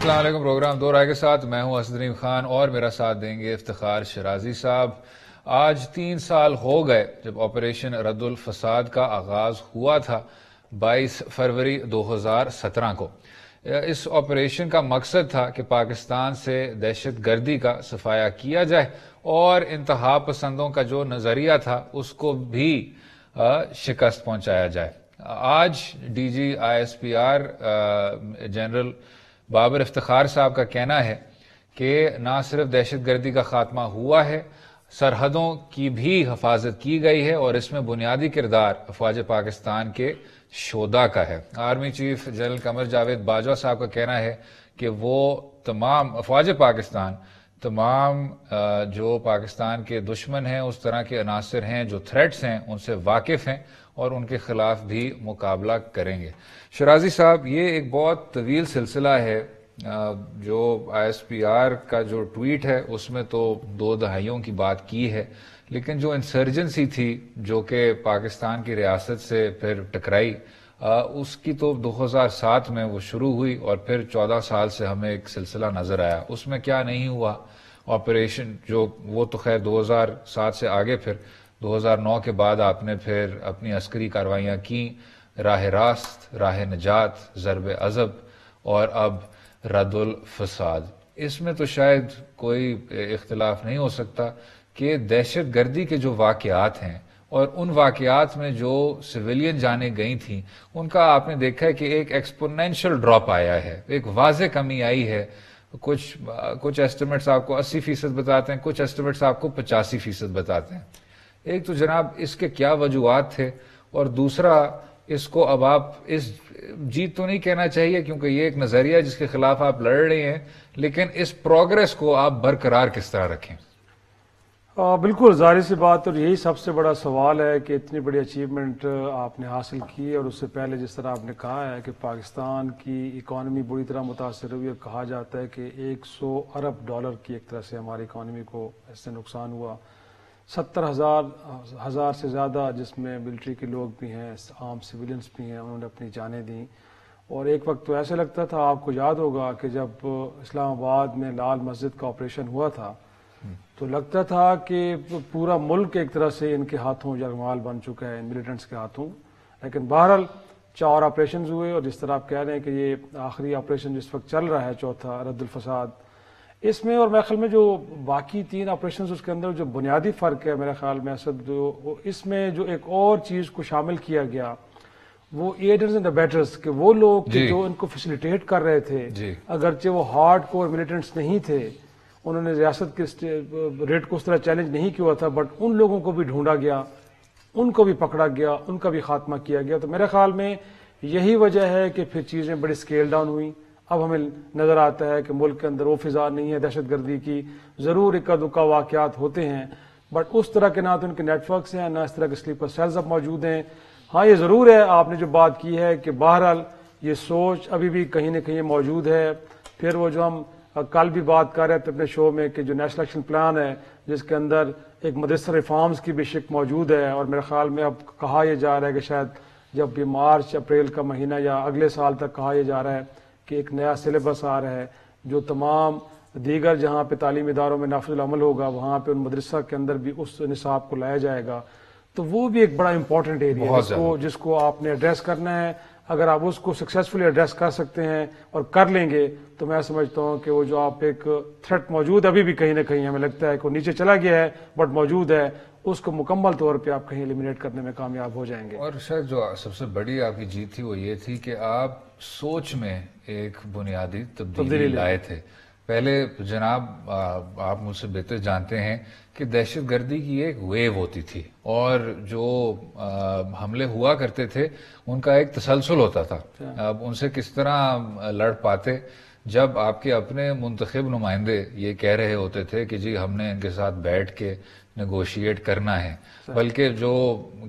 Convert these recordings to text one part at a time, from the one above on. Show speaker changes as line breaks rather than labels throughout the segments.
السلام علیکم. پروگرام دو رائے کے ساتھ میں ہوں اسد رحیم خان اور میرا ساتھ دیں گے افتخار شرازی صاحب. آج 3 سال ہو گئے جب آپریشن رد الفساد کا آغاز ہوا تھا 22 فروری 2017 کو. اس آپریشن کا مقصد تھا کہ پاکستان سے دہشت گردی کا صفایا کیا جائے اور انتہا پسندوں کا جو نظریہ تھا اس کو بھی شکست پہنچایا جائے. آج D G I S P R general Babar Iftikhar صاحب کا کہنا ہے کہ نہ صرف دہشت گردی کا خاتمہ ہوا ہے، سرحدوں کی بھی حفاظت کی گئی ہے اور اس میں بنیادی کردار افواج پاکستان کے شودا کا ہے. Army chief general Qamar Javed Bajwa صاحب کا کہنا ہے کہ وہ تمام افواج پاکستان تمام جو پاکستان کے دشمن ہیں، اس طرح کے عناصر ہیں جو تھریٹس ہیں، ان سے واقف ہیں اور ان کے خلاف بھی مقابلہ کریں گے. شرازی صاحب، یہ ایک بہت طویل سلسلہ ہے. جو آئی ایس پی آر کا جو ٹویٹ ہے اس میں تو 2 دہائیوں کی بات کی ہے، لیکن جو انسرجنسی تھی جو کہ پاکستان کی ریاست سے پھر ٹکرائی، اس کی تو 2007 میں وہ شروع ہوئی اور پھر 14 سال سے ہمیں ایک سلسلہ نظر آیا. اس میں کیا نہیں ہوا آپریشن، جو وہ تو خیر 2007 سے آگے پھر 2009 کے بعد آپ نے پھر اپنی عسکری کارروائیاں کی، راہ راست، راہ نجات، ضرب عضب اور اب رد الفساد. اس میں تو شاید کوئی اختلاف نہیں ہو سکتا کہ دہشت گردی کے جو واقعات ہیں اور ان واقعات میں جو سویلین جانیں گئی تھیں ان کا آپ نے دیکھا ہے کہ ایک ایکسپونینشل ڈراپ آیا ہے، ایک واضح کمی آئی ہے. کچھ ایسٹیمیٹس آپ کو 80% بتاتے ہیں، کچھ ایسٹیمیٹس آپ کو 85% بتاتے ہیں. ایک تو جناب اس کے کیا وجوہات تھے، اور دوسرا اس کو اب آپ اس جیت تو نہیں کہنا چاہیے کیونکہ یہ ایک نظریہ جس کے خلاف آپ لڑ رہے ہیں، لیکن اس پروگریس کو آپ برقرار کس طرح رکھیں؟
بالکل ظاہر سی بات، اور یہی سب سے بڑا سوال ہے کہ اتنی بڑی اچیومنٹ آپ نے حاصل کی، اور اس سے پہلے جس طرح آپ نے کہا ہے کہ پاکستان کی اکانومی بری طرح متاثر ہوئی، اور کہا جاتا ہے کہ $100 ارب کی ایک طرح سے ہماری اکانومی کو اس سے نقصان ہوا. 70,000 سے زیادہ جس میں ملٹری کے لوگ بھی ہیں، عام سویلینس بھی ہیں، انہوں نے اپنی جانیں دیں. اور ایک وقت تو ایسے لگتا تھا، آپ کو یاد ہوگا کہ جب اسلام آباد میں لال مسجد کا آپریشن ہوا تھا تو لگتا تھا کہ پورا ملک ایک طرح سے ان کے ہاتھوں یرغمال بن چکا ہے، ان ملیٹنٹس کے ہاتھوں. لیکن بہرحال 4 آپریشنز ہوئے، اور جس طرح آپ کہہ رہے ہیں کہ یہ آخری آپریشن جس وقت چل رہا ہے 4تھا رد الفساد، اس میں اور میرے خیال میں جو باقی 3 آپریشنز اس کے اندر جو بنیادی فرق ہے میرے خیال میں اسد، جو اس میں جو ایک اور چیز کو شامل کیا گیا وہ ایڈرز اینڈ ابیٹرز، کہ وہ لوگ جو ان کو فیسیلیٹیٹ کر رہے تھے، اگرچہ وہ ہارڈ کور ملیٹنٹس نہیں تھے، انہوں نے ریاست کے ریٹ کو اس طرح چیلنج نہیں کیا تھا، بٹ ان لوگوں کو بھی ڈھونڈا گیا، ان کو بھی پکڑا گیا، ان کا بھی خاتمہ کیا گیا. تو میرے خیال میں یہی وجہ ہے کہ پھر چیزیں بڑی اسکیل ڈاؤن ہوئیں. اب ہمیں نظر آتا ہے کہ ملک کے اندر وہ فضا نہیں ہے دہشت گردی کی. ضرور اکا دکا واقعات ہوتے ہیں، بٹ اس طرح کے نہ تو ان کے نیٹ ورکس ہیں، نہ اس طرح کے سلیپر سیلز اب موجود ہیں. ہاں یہ ضرور ہے، آپ نے جو بات کی ہے کہ بہرحال یہ سوچ ابھی بھی کہیں نہ کہیں موجود ہے. پھر وہ جو ہم کل بھی بات کر رہے تھے اپنے شو میں کہ جو نیشنل ایکشن پلان ہے جس کے اندر ایک مدرسہ ریفارمز کی بھی شک موجود ہے، اور میرے خیال میں اب کہا یہ جا رہا ہے کہ شاید جب بھی مارچ اپریل کا مہینہ یا اگلے سال تک کہا یہ جا رہا ہے کہ ایک نیا سلیبس آ رہا ہے جو تمام دیگر جہاں پہ تعلیمی اداروں میں نافذ العمل ہوگا وہاں پہ ان مدرسہ کے اندر بھی اس نصاب کو لایا جائے گا. تو وہ بھی ایک بڑا امپورٹنٹ ایریا ہے جس کو آپ نے ایڈریس کرنا ہے. اگر آپ اس کو سکسیسفلی ایڈریس کر سکتے ہیں اور کر لیں گے تو میں سمجھتا ہوں کہ وہ جو آپ ایک تھریٹ موجود ابھی بھی کہیں نہ کہیں ہمیں لگتا ہے کہ وہ نیچے چلا گیا ہے بٹ موجود ہے، اس کو مکمل طور پہ آپ کہیں ایلیمینیٹ کرنے میں کامیاب ہو جائیں گے.
اور شاید جو سب سے بڑی آپ کی جیت تھی وہ یہ تھی کہ آپ سوچ میں ایک بنیادی تبدیلی لائے تھے. پہلے جناب آپ مجھ سے بہتر جانتے ہیں کہ دہشت گردی کی ایک ویو ہوتی تھی اور جو حملے ہوا کرتے تھے ان کا ایک تسلسل ہوتا تھا. اب ان سے کس طرح لڑ پاتے جب آپ کے اپنے منتخب نمائندے یہ کہہ رہے ہوتے تھے کہ جی ہم نے ان کے ساتھ بیٹھ کے نیگوشیٹ کرنا ہے. بلکہ جو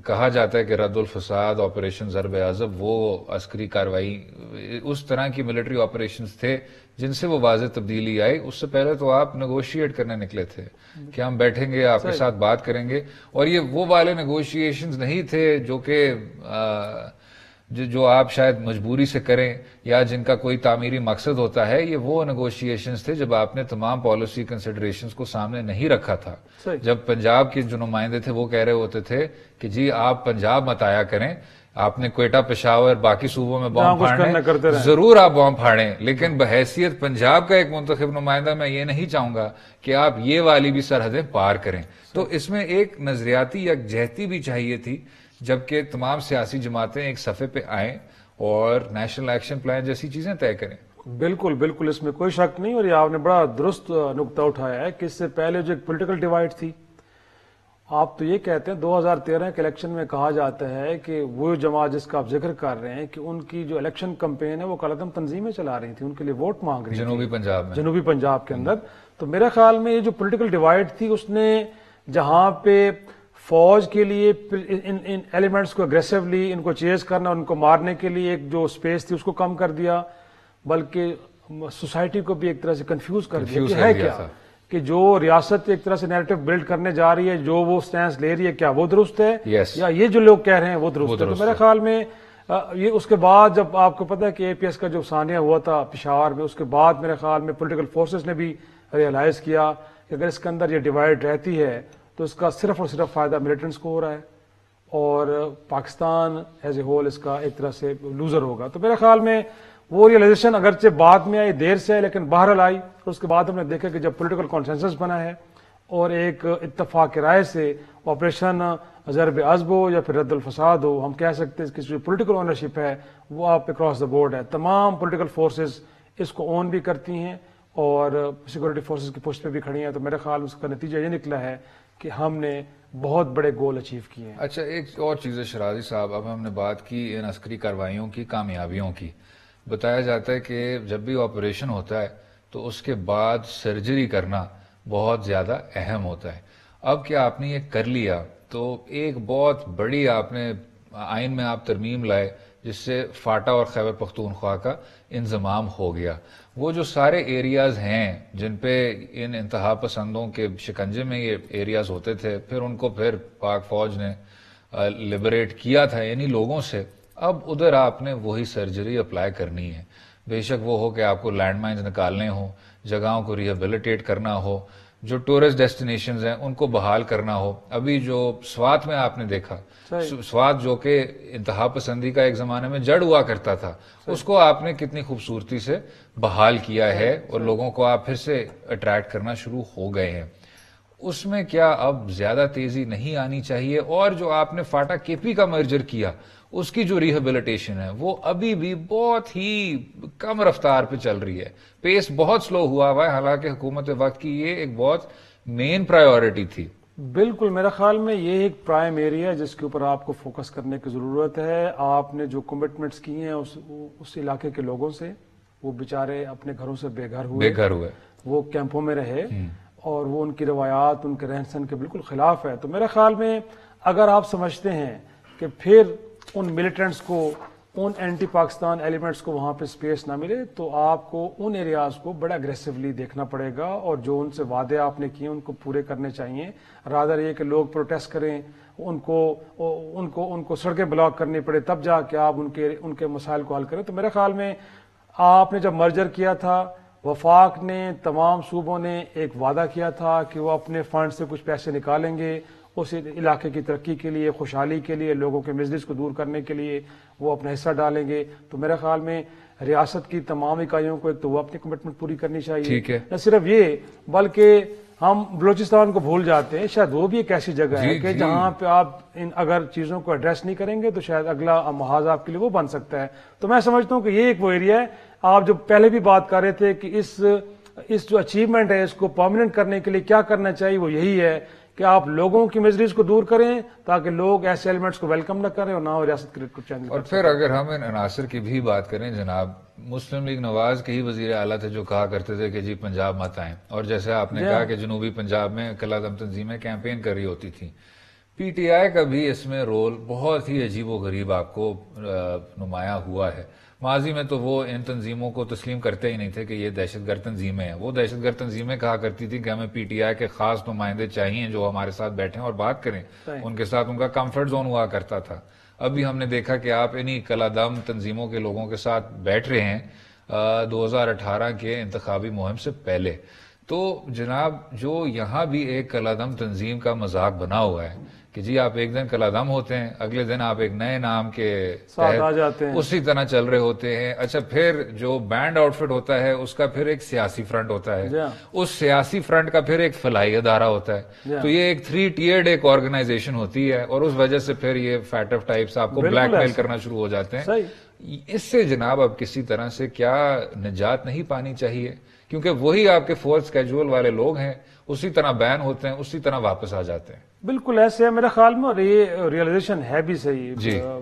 کہا جاتا ہے کہ رد الفساد، آپریشن ضرب عضب، وہ عسکری کارروائی اس طرح کی ملٹری آپریشنز تھے جن سے وہ واضح تبدیلی آئی. اس سے پہلے تو آپ نیگوشیٹ کرنے نکلے تھے کہ ہم بیٹھیں گے، آپ کے ساتھ بات کریں گے، اور یہ وہ والے نیگوشیشنز نہیں تھے جو کہ جو آپ شاید مجبوری سے کریں یا جن کا کوئی تعمیری مقصد ہوتا ہے، یہ وہ نیگوشیشنز تھے جب آپ نے تمام پالیسی کنسیڈریشنز کو سامنے نہیں رکھا تھا. جب پنجاب کے جو نمائندے تھے وہ کہہ رہے ہوتے تھے کہ جی آپ پنجاب مت آیا کریں، آپ نے کوئٹہ، پشاور، باقی صوبوں میں بام پھاڑنے، ضرور آپ بام پھاڑیں، لیکن بحیثیت پنجاب کا ایک منتخب نمائندہ میں یہ نہیں چاہوں گا کہ آپ یہ والی بھی سرحدیں پار کریں. تو اس میں ایک نظریاتی یکجہتی بھی چاہیے تھی، جبکہ تمام سیاسی جماعتیں ایک صفحے پہ آئیں اور نیشنل ایکشن پلان جیسی چیزیں طے کریں.
بالکل بالکل، اس میں کوئی شک نہیں، اور یہ آپ نے بڑا درست نقطہ اٹھایا ہے کہ اس سے پہلے جو ایک پولیٹیکل ڈیوائڈ تھی، آپ تو یہ کہتے ہیں 2013 کے الیکشن میں کہا جاتا ہے کہ وہ جماعت جس کا آپ ذکر کر رہے ہیں کہ ان کی جو الیکشن کمپین ہے وہ کالعدم تنظیمیں چلا رہی تھی، ان کے لیے ووٹ مانگ رہی تھی
جنوبی پنجاب میں،
جنوبی پنجاب کے اندر. تو میرے خیال میں یہ جو پولیٹیکل ڈیوائڈ تھی، اس نے جہاں پہ فوج کے لیے ان ایلیمنٹس کو اگریسولی ان کو چیز کرنا، ان کو مارنے کے لیے ایک جو سپیس تھی اس کو کم کر دیا، بلکہ سوسائٹی کو بھی ایک طرح سے کنفیوز کر دیا کہ ہے کیا، کہ جو ریاست ایک طرح سے نیریٹو بلڈ کرنے جا رہی ہے، جو وہ سٹینس لے رہی ہے، کیا وہ درست ہے یا یہ جو لوگ کہہ رہے ہیں وہ درست ہے. تو میرے خیال میں یہ اس کے بعد جب آپ کو پتا ہے کہ اے پی ایس کا جو ثانیہ ہوا تھا پشاور میں، اس کے بعد میرے خیال میں پولیٹیکل فورسز نے بھی ریئلائز کیا کہ اگر اس کے اندر یہ ڈیوائڈ رہتی ہے تو اس کا صرف اور صرف فائدہ ملیٹنٹس کو ہو رہا ہے اور پاکستان ایز اے ہول اس کا ایک طرح سے لوزر ہوگا. تو میرے خیال میں وہ ریئلائزیشن اگرچہ بعد میں آئی، دیر سے آئی، لیکن بہرحال آئی. اور اس کے بعد ہم نے دیکھا کہ جب پولیٹیکل کانسنسس بنا ہے اور ایک اتفاق رائے سے آپریشن ضرب عضب ہو یا پھر رد الفساد ہو، ہم کہہ سکتے ہیں کہ جو پولیٹیکل اونرشپ ہے وہ آپ اکراس دا بورڈ ہے، تمام پولیٹیکل فورسز اس کو اون بھی کرتی ہیں اور سیکورٹی فورسز کی پشت پہ بھی کھڑی ہیں. تو میرے خیال میں اس کا نتیجہ یہ نکلا ہے کہ ہم نے بہت بڑے گول اچیو کیے ہیں.
اچھا، ایک اور چیز ہے شرازی صاحب، اب ہم نے بات کی ان عسکری کارروائیوں کی کامیابیوں کی. بتایا جاتا ہے کہ جب بھی آپریشن ہوتا ہے تو اس کے بعد سرجری کرنا بہت زیادہ اہم ہوتا ہے. اب کیا آپ نے یہ کر لیا تو ایک بہت بڑی آپ نے آئین میں آپ ترمیم لائے جس سے فاٹا اور خیبر پختونخوا کا انضمام ہو گیا. وہ جو سارے ایریاز ہیں جن پہ ان انتہا پسندوں کے شکنجے میں یہ ایریاز ہوتے تھے، پھر ان کو پھر پاک فوج نے لبریٹ کیا تھا یعنی لوگوں سے، اب ادھر آپ نے وہی سرجری اپلائی کرنی ہے. بے شک وہ ہو کہ آپ کو لینڈ مائنز نکالنے ہوں، جگہوں کو ریہیبلیٹیٹ کرنا ہو، جو ٹورسٹ ڈیسٹینیشنز ہیں ان کو بحال کرنا ہو. ابھی جو سوات میں آپ نے دیکھا، سوات جو کہ انتہا پسندی کا ایک زمانے میں جڑ ہوا کرتا تھا، اس کو آپ نے کتنی خوبصورتی سے بحال کیا ہے اور لوگوں کو آپ پھر سے اٹریکٹ کرنا شروع ہو گئے ہیں. اس میں کیا اب زیادہ تیزی نہیں آنی چاہیے؟ اور جو آپ نے فاٹا کے پی کا مرجر کیا، اس کی جو ریہیبلیٹیشن ہے وہ ابھی بھی بہت ہی کم رفتار پہ چل رہی ہے، پیس بہت سلو ہوا ہے، حالانکہ حکومت وقت کی یہ ایک بہت مین پرائیورٹی تھی.
بالکل، میرا خیال میں یہ ایک پرائم ایریا ہے جس کے اوپر آپ کو فوکس کرنے کی ضرورت ہے. آپ نے جو کمٹمنٹس کی ہیں اس علاقے کے لوگوں سے، وہ بیچارے اپنے گھروں سے بے گھر ہوئے، وہ کیمپوں میں رہے اور وہ ان کی روایات، ان کے رہن سہن کے بالکل خلاف ہے. تو میرے خیال میں اگر آپ سمجھتے ہیں کہ پھر ان ملیٹنٹس کو، ان اینٹی پاکستان ایلیمنٹس کو وہاں پہ سپیس نہ ملے، تو آپ کو ان ایریاز کو بڑا اگریسولی دیکھنا پڑے گا اور جو ان سے وعدے آپ نے کیے ان کو پورے کرنے چاہیے. رادر یہ کہ لوگ پروٹیسٹ کریں، ان کو سڑکیں بلاک کرنی پڑے تب جا کے آپ ان کے مسائل کو حل کریں. تو میرے خیال میں آپ نے جب مرجر کیا تھا، وفاق نے، تمام صوبوں نے ایک وعدہ کیا تھا کہ وہ اپنے فنڈ سے کچھ پیسے نکالیں گے اس علاقے کی ترقی کے لیے، خوشحالی کے لیے، لوگوں کے مزدج کو دور کرنے کے لیے وہ اپنا حصہ ڈالیں گے. تو میرے خیال میں ریاست کی تمام اکائیوں کو ایک تو وہ اپنی کمٹمنٹ پوری کرنی چاہیے. نہ صرف یہ بلکہ ہم بلوچستان کو بھول جاتے ہیں، شاید وہ بھی ایک ایسی جگہ ہے کہ جہاں پہ آپ ان اگر چیزوں کو ایڈریس نہیں کریں گے تو شاید اگلا محاذ آپ کے لیے وہ بن سکتا ہے. تو میں سمجھتا ہوں کہ یہ ایک وہ ایریا ہے. آپ جو پہلے بھی بات کر رہے تھے کہ اس جو اچیومنٹ ہے اس کو پرماننٹ کرنے کے لیے کیا کرنا چاہیے، وہ یہی ہے کہ آپ لوگوں کی مزریز کو دور کریں تاکہ لوگ ایسے ایلیمنٹس کو ویلکم نہ کریں اور نہ ریاست کے لیے چینج.
اور پھر اگر ہم ان عناصر کی بھی بات کریں جناب، مسلم لیگ نواز کے ہی وزیر اعلیٰ تھے جو کہا کرتے تھے کہ جی پنجاب مت آئیں، اور جیسے آپ نے کہا کہ جنوبی پنجاب میں کالعدم تنظیمیں کیمپین کر رہی ہوتی تھیں. پی ٹی آئی کا بھی اس میں رول بہت ہی عجیب و غریب آپ کو نمایاں ہوا ہے. ماضی میں تو وہ ان تنظیموں کو تسلیم کرتے ہی نہیں تھے کہ یہ دہشت گرد تنظیمیں ہیں. وہ دہشت گرد تنظیمیں کہا کرتی تھی کہ ہمیں پی ٹی آئی کے خاص نمائندے چاہیے جو ہمارے ساتھ بیٹھیں اور بات کریں. ان کے ساتھ ان کا کمفرٹ زون ہوا کرتا تھا. ابھی ہم نے دیکھا کہ آپ انہی کلادم تنظیموں کے لوگوں کے ساتھ بیٹھ رہے ہیں 2018 کے انتخابی مہم سے پہلے. تو جناب جو یہاں بھی ایک کلادم تنظیم کا مذاق بنا ہوا ہے کہ جی آپ ایک دن کلادم ہوتے ہیں، اگلے دن آپ ایک نئے نام کے
ساتھ آ جاتے ہیں،
اسی طرح چل رہے ہوتے ہیں. اچھا پھر جو بینڈ آؤٹ فٹ ہوتا ہے اس کا پھر ایک سیاسی فرنٹ ہوتا ہے، اس سیاسی فرنٹ کا پھر ایک فلاحی ادارہ ہوتا ہے. تو یہ ایک 3 ٹیئرڈ ایک آرگنائزیشن ہوتی ہے اور اس وجہ سے پھر یہ فیٹف ٹائپس آپ کو بلیک میل کرنا شروع ہو جاتے ہیں. اس سے جناب اب کسی طرح سے کیا نجات نہیں پانی چاہیے؟ کیونکہ وہی آپ کے فورتھ کیجول والے لوگ ہیں، اسی طرح بین ہوتے ہیں، اسی طرح واپس آ جاتے ہیں.
بالکل ایسے ہے میرے خیال میں، اور یہ ریئلائزیشن ہے بھی صحیح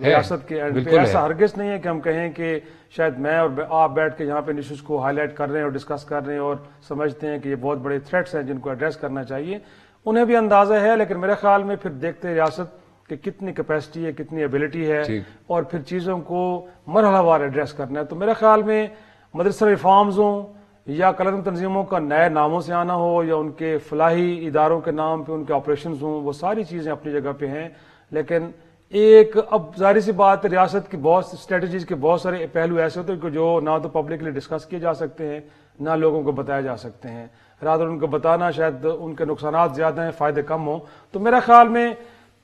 ریاست کے اینڈ پہ. ایسا ہرگز نہیں ہے کہ ہم کہیں کہ شاید میں اور آپ بیٹھ کے یہاں پہ ایشوز کو ہائی لائٹ کر رہے ہیں اور ڈسکس کر رہے ہیں اور سمجھتے ہیں کہ یہ بہت بڑے تھریٹس ہیں جن کو ایڈریس کرنا چاہیے. انہیں بھی اندازہ ہے، لیکن میرے خیال میں پھر دیکھتے ہیں ریاست کہ کتنی کیپیسٹی ہے، کتنی ایبلٹی ہے، اور پھر چیزوں کو مرحلہ وار ایڈریس کرنا ہے. تو میرے خیال میں مدرسہ ریفارمز ہوں یا کلادم تنظیموں کا نئے ناموں سے آنا ہو یا ان کے فلاحی اداروں کے نام پہ ان کے آپریشنز ہوں، وہ ساری چیزیں اپنی جگہ پہ ہیں. لیکن ایک اب ظاہر سی بات ہے، ریاست کی بہت اسٹریٹجیز کے بہت سارے پہلو ایسے ہوتے ہیں کہ جو نہ تو پبلکلی ڈسکس کیے جا سکتے ہیں نہ لوگوں کو بتایا جا سکتے ہیں. رات ان کو بتانا شاید ان کے نقصانات زیادہ ہیں، فائدے کم ہوں. تو میرا خیال میں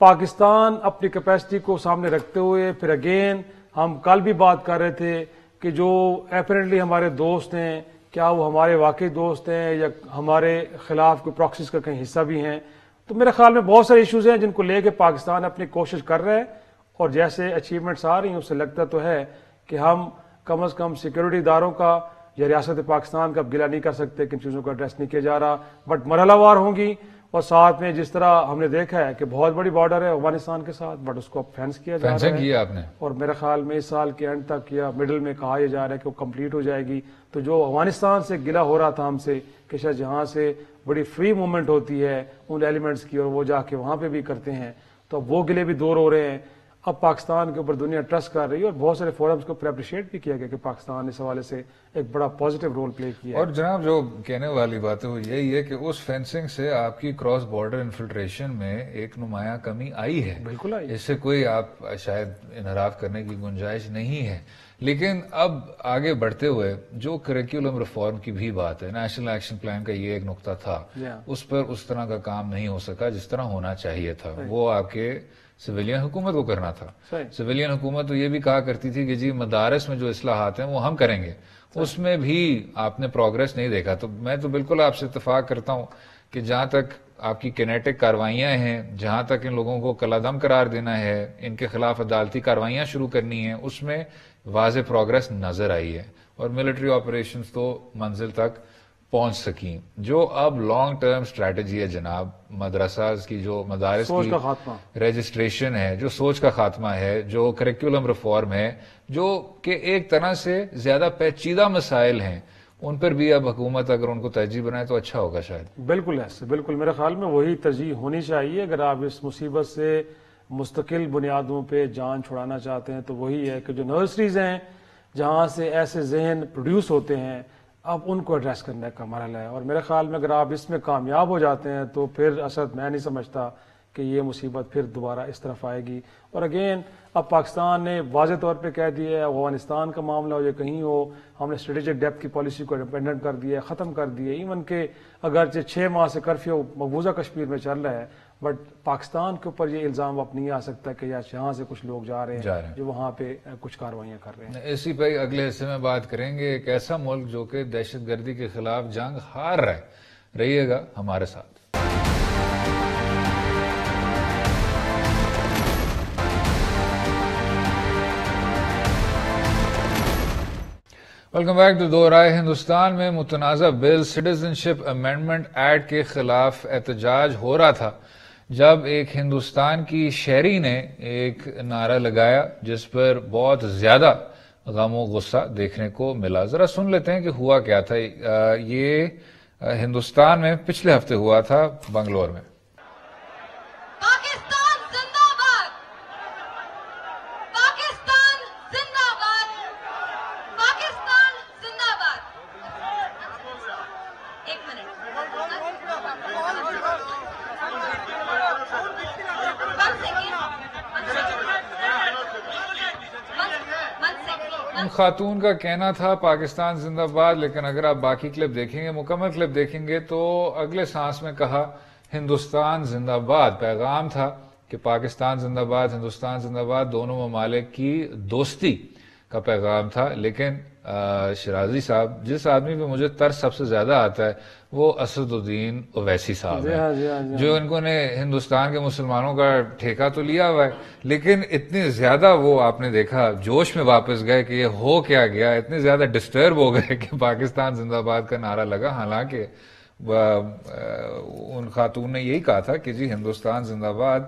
پاکستان اپنی کیپیسٹی کو سامنے رکھتے ہوئے پھر اگین ہم کل بھی بات کر رہے تھے کہ جو اپیرنٹلی ہمارے دوست ہیں، کیا وہ ہمارے واقعی دوست ہیں یا ہمارے خلاف کوئی پراکسیز کا کہیں حصہ بھی ہیں. تو میرے خیال میں بہت سارے ایشوز ہیں جن کو لے کے پاکستان اپنی کوشش کر رہا ہے، اور جیسے اچیومنٹس آ رہی ہیں اس سے لگتا تو ہے کہ ہم کم از کم سیکورٹی اداروں کا یا ریاست پاکستان کا گلہ نہیں کر سکتے کہ ان چیزوں کا ایڈریس نہیں کیا جا رہا. بٹ مرحلہ وار ہوں گی، اور ساتھ میں جس طرح ہم نے دیکھا ہے کہ بہت بڑی بارڈر ہے افغانستان کے ساتھ، بٹ اس کو اب فینس کیا جا رہا ہے
آپ نے،
اور میرے خیال میں اس سال کے اینڈ تک یا مڈل میں کہا یہ جا رہا ہے کہ وہ کمپلیٹ ہو جائے گی. تو جو افغانستان سے گلہ ہو رہا تھا ہم سے کہ شاید جہاں سے بڑی فری موومنٹ ہوتی ہے ان ایلیمنٹس کی اور وہ جا کے وہاں پہ بھی کرتے ہیں، تو اب وہ گلے بھی دور ہو رہے ہیں. اب پاکستان کے اوپر دنیا ٹرسٹ کر رہی ہے اور بہت سارے فورمز کو اپریشیٹ بھی کیا گیا کہ پاکستان اس حوالے سے ایک بڑا پازیٹیو رول پلے کیا.
اور جناب جو کہنے والی بات ہے وہ یہی ہے کہ اس فینسنگ سے آپ کی کراس بارڈر انفلٹریشن میں ایک نمایاں کمی آئی ہے.
بالکل آئی،
اس سے کوئی آپ شاید انحراف کرنے کی گنجائش نہیں ہے. لیکن اب آگے بڑھتے ہوئے جو کریکولم ریفارم کی بھی بات ہے، نیشنل ایکشن پلان کا یہ ایک نقطہ تھا، اس پر اس طرح کا کام نہیں ہو سکا جس طرح ہونا چاہیے تھا. وہ آپ کے سویلین حکومت کو کرنا تھا. سویلین حکومت تو یہ بھی کہا کرتی تھی کہ جی مدارس میں جو اصلاحات ہیں وہ ہم کریں گے، اس میں بھی آپ نے پروگریس نہیں دیکھا. تو میں تو بالکل آپ سے اتفاق کرتا ہوں کہ جہاں تک آپ کی کینیٹک کاروائیاں ہیں، جہاں تک ان لوگوں کو کلعدم قرار دینا ہے، ان کے خلاف عدالتی کاروائیاں شروع کرنی ہیں، اس میں واضح پروگریس نظر آئی ہے اور ملٹری آپریشنز تو منزل تک پہنچ سکیں. جو اب لانگ ٹرم سٹریٹجی ہے جناب، مدرسہ کی جو مدارس کی رجسٹریشن ہے، جو سوچ کا خاتمہ ہے، جو کریکولم ریفارم ہے، جو کہ ایک طرح سے زیادہ پیچیدہ مسائل ہیں، ان پر بھی اب حکومت اگر ان کو ترجیح بنائے تو اچھا ہوگا شاید.
بالکل ایسے، بالکل میرے خیال میں وہی ترجیح ہونی چاہیے. اگر آپ اس مصیبت سے مستقل بنیادوں پہ جان چھڑانا چاہتے ہیں تو وہی ہے کہ جو نرسریز ہیں جہاں سے ایسے ذہن پروڈیوس ہوتے ہیں، اب ان کو ایڈریس کرنے کا مرحلہ ہے. اور میرے خیال میں اگر آپ اس میں کامیاب ہو جاتے ہیں تو پھر اسد میں نہیں سمجھتا کہ یہ مصیبت پھر دوبارہ اس طرف آئے گی. اور اگین اب پاکستان نے واضح طور پہ کہہ دیا ہے، افغانستان کا معاملہ ہو یا کہیں ہو، ہم نے اسٹریٹجک ڈیپتھ کی پالیسی کو ڈپینڈنٹ کر دیا ہے، ختم کر دیا ہے. ایون کہ اگرچہ 6 ماہ سے کرفیو مقبوضہ کشمیر میں چل رہا ہے، بٹ پاکستان کے اوپر یہ الزام اب نہیں آ سکتا کہ یہاں سے کچھ لوگ جا رہے ہیں جو وہاں پہ کچھ کاروائیاں کر رہے ہیں.
اسی پہ اگلے حصے میں بات کریں گے، ایک ایسا ملک جو کہ دہشت گردی کے خلاف جنگ ہار رہا ہے. رہیے گا ہمارے ساتھ. ویلکم بیک ٹو دو رائے. ہندوستان میں متنازع بل سٹیزن شپ امینڈمنٹ ایکٹ کے خلاف احتجاج ہو رہا تھا جب ایک ہندوستان کی شہری نے ایک نعرہ لگایا جس پر بہت زیادہ غم و غصہ دیکھنے کو ملا. ذرا سن لیتے ہیں کہ ہوا کیا تھا. یہ ہندوستان میں پچھلے ہفتے ہوا تھا بنگلور میں. ان خاتون کا کہنا تھا پاکستان زندہ باد، لیکن اگر آپ باقی کلپ دیکھیں گے، مکمل کلپ دیکھیں گے تو اگلے سانس میں کہا ہندوستان زندہ باد. پیغام تھا کہ پاکستان زندہ باد، ہندوستان زندہ باد، دونوں ممالک کی دوستی کا پیغام تھا. لیکن شرازی صاحب، جس آدمی پہ مجھے ترس سب سے زیادہ آتا ہے وہ اسد الدین اویسی صاحب ہیں، جو ان نے ہندوستان کے مسلمانوں کا ٹھیکہ تو لیا ہوا ہے، لیکن اتنے زیادہ وہ آپ نے دیکھا جوش میں واپس گئے کہ یہ ہو کیا گیا، اتنے زیادہ ڈسٹرب ہو گئے کہ پاکستان زندہ باد کا نعرہ لگا. حالانکہ ان خاتون نے یہی کہا تھا کہ جی ہندوستان زندہ باد.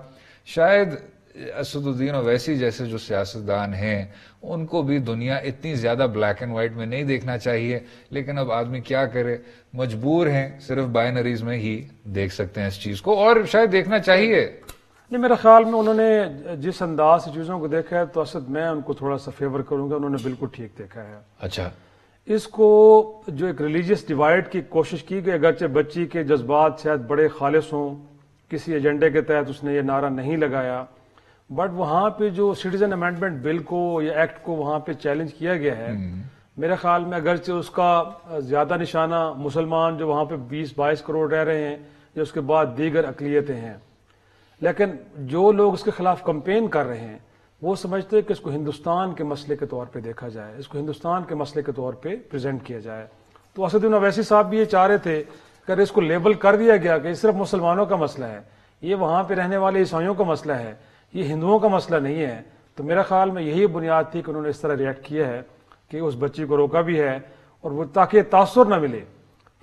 شاید اسد الدین اویسی جیسے جو سیاستدان ہیں ان کو بھی دنیا اتنی زیادہ بلیک اینڈ وائٹ میں نہیں دیکھنا چاہیے، لیکن اب آدمی کیا کرے، مجبور ہیں، صرف بائنریز میں ہی دیکھ سکتے ہیں اس چیز کو، اور شاید دیکھنا چاہیے.
نہیں، میرے خیال میں انہوں نے جس انداز سے چیزوں کو دیکھا ہے تو اسد میں ان کو تھوڑا سا فیور کروں گا، انہوں نے بالکل ٹھیک دیکھا ہے.
اچھا،
اس کو جو ایک ریلیجیس ڈیوائڈ کی کوشش کی گئی، اگرچہ بچی کے جذبات شاید بڑے خالص ہوں، کسی ایجنڈے کے تحت اس نے یہ نعرہ نہیں لگایا، بٹ وہاں پہ جو سٹیزن امینڈمنٹ بل کو یا ایکٹ کو وہاں پہ چیلنج کیا گیا ہے، میرے خیال میں اگرچہ اس کا زیادہ نشانہ مسلمان جو وہاں پہ 20-22 کروڑ رہ رہے ہیں یا اس کے بعد دیگر اقلیتیں ہیں، لیکن جو لوگ اس کے خلاف کمپین کر رہے ہیں وہ سمجھتے ہیں کہ اس کو ہندوستان کے مسئلے کے طور پہ دیکھا جائے، اس کو ہندوستان کے مسئلے کے طور پہ پریزنٹ کیا جائے. تو اسد الدین اویسی صاحب بھی یہ چاہ رہے تھے کہ اگر اس کو لیبل کر دیا گیا کہ یہ صرف مسلمانوں کا مسئلہ ہے، یہ وہاں پہ رہنے والے عیسائیوں کا مسئلہ ہے، یہ ہندوؤں کا مسئلہ نہیں ہے، تو میرا خیال میں یہی بنیاد تھی کہ انہوں نے اس طرح ریئیکٹ کیا ہے کہ اس بچی کو روکا بھی ہے، اور وہ تاکہ یہ تاثر نہ ملے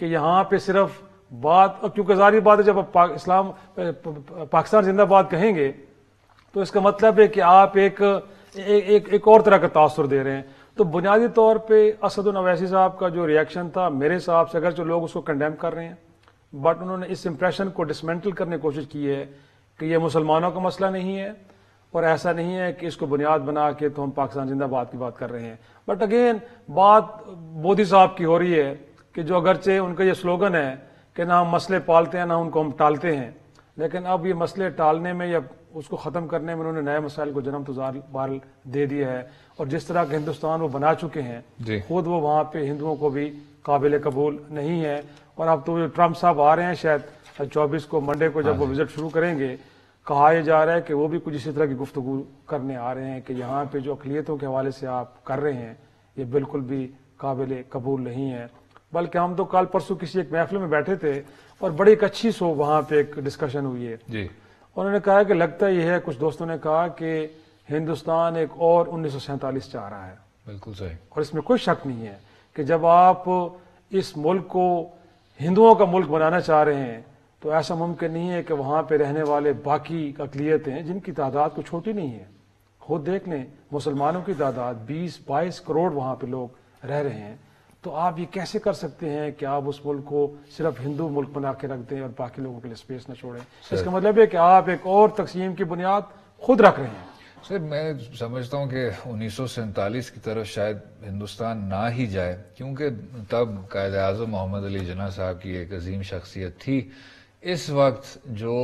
کہ یہاں پہ صرف بات، کیونکہ ظاہری بات ہے جب آپ پاکستان زندہ باد کہیں گے تو اس کا مطلب ہے کہ آپ ایک اور طرح کا تاثر دے رہے ہیں. تو بنیادی طور پہ اسد الدین اویسی صاحب کا جو ریئیکشن تھا میرے حساب سے، اگرچہ لوگ اس کو کنڈیم کر رہے ہیں، بٹ انہوں نے اس امپریشن کو ڈسمینٹل کرنے کی کوشش کی ہے کہ یہ مسلمانوں کا مسئلہ نہیں ہے، اور ایسا نہیں ہے کہ اس کو بنیاد بنا کے تو ہم پاکستان زندہ باد کی بات کر رہے ہیں. بٹ اگین بات مودی صاحب کی ہو رہی ہے کہ جو اگرچہ ان کا یہ سلوگن ہے کہ نہ ہم مسئلے پالتے ہیں نہ ان کو ہم ٹالتے ہیں، لیکن اب یہ مسئلے ٹالنے میں یا اس کو ختم کرنے میں انہوں نے نئے مسائل کو جنم تو بال دے دیا ہے. اور جس طرح کے ہندوستان وہ بنا چکے ہیں، خود وہ وہاں پہ ہندوؤں کو بھی قابل قبول نہیں ہے. اور اب تو ٹرمپ صاحب آ رہے ہیں شاید 24 کو، منڈے کو جب وہ وزٹ شروع کریں گے، کہا یہ جا رہا ہے کہ وہ بھی کچھ اسی طرح کی گفتگو کرنے آ رہے ہیں کہ یہاں پہ جو اقلیتوں کے حوالے سے آپ کر رہے ہیں یہ بالکل بھی قابل قبول نہیں ہے. بلکہ ہم تو کل پرسوں کسی ایک محفل میں بیٹھے تھے اور بڑی ایک اچھی وہاں پہ ایک ڈسکشن ہوئی ہے. انہوں نے کہا کہ لگتا یہ ہے، کچھ دوستوں نے کہا کہ ہندوستان ایک اور 1947 چاہ رہا ہے.
بالکل صحیح.
اور اس میں کوئی شک نہیں ہے کہ جب آپ اس ملک کو ہندوؤں کا ملک بنانا چاہ رہے ہیں تو ایسا ممکن نہیں ہے کہ وہاں پہ رہنے والے باقی اقلیتیں ہیں جن کی تعداد کو چھوٹی نہیں ہے. خود دیکھ لیں، مسلمانوں کی تعداد 20-22 کروڑ وہاں پہ لوگ رہ رہے ہیں. تو آپ یہ کیسے کر سکتے ہیں کہ آپ اس ملک کو صرف ہندو ملک بنا کے رکھ دیں اور باقی لوگوں کے لیے اسپیس نہ چھوڑیں؟ اس کا مطلب ہے کہ آپ ایک اور تقسیم کی بنیاد خود رکھ رہے ہیں.
سر میں سمجھتا ہوں کہ 1947 کی طرف شاید ہندوستان نہ ہی جائے، کیونکہ تب قائد اعظم محمد علی جناح صاحب کی ایک عظیم شخصیت تھی. اس وقت جو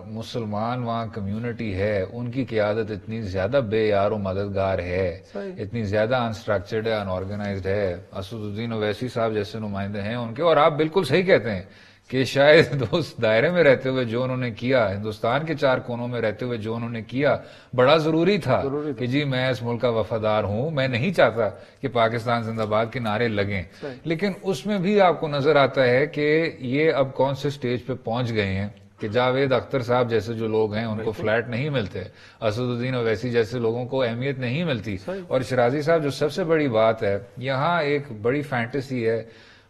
مسلمان وہاں کمیونٹی ہے ان کی قیادت اتنی زیادہ بے یار و مددگار ہے، اتنی زیادہ انسٹرکچرڈ ہے، انآرگنائزڈ ہے. اسد الدین اویسی صاحب جیسے نمائندے ہیں ان کے، اور آپ بالکل صحیح کہتے ہیں کہ شاید اس دائرے میں رہتے ہوئے جو انہوں نے کیا، ہندوستان کے 4 کونوں میں رہتے ہوئے جو انہوں نے کیا، بڑا ضروری تھا کہ جی میں اس ملک کا وفادار ہوں، میں نہیں چاہتا کہ پاکستان زندہ باد کے نعرے لگیں. لیکن اس میں بھی آپ کو نظر آتا ہے کہ یہ اب کون سے سٹیج پہ پہنچ گئے ہیں کہ جاوید اختر صاحب جیسے جو لوگ ہیں ان کو فلیٹ نہیں ملتے، اسد الدین اویسی جیسے لوگوں کو اہمیت نہیں ملتی. اور شرازی صاحب جو سب سے بڑی بات ہے، یہاں ایک بڑی فینٹیسی ہے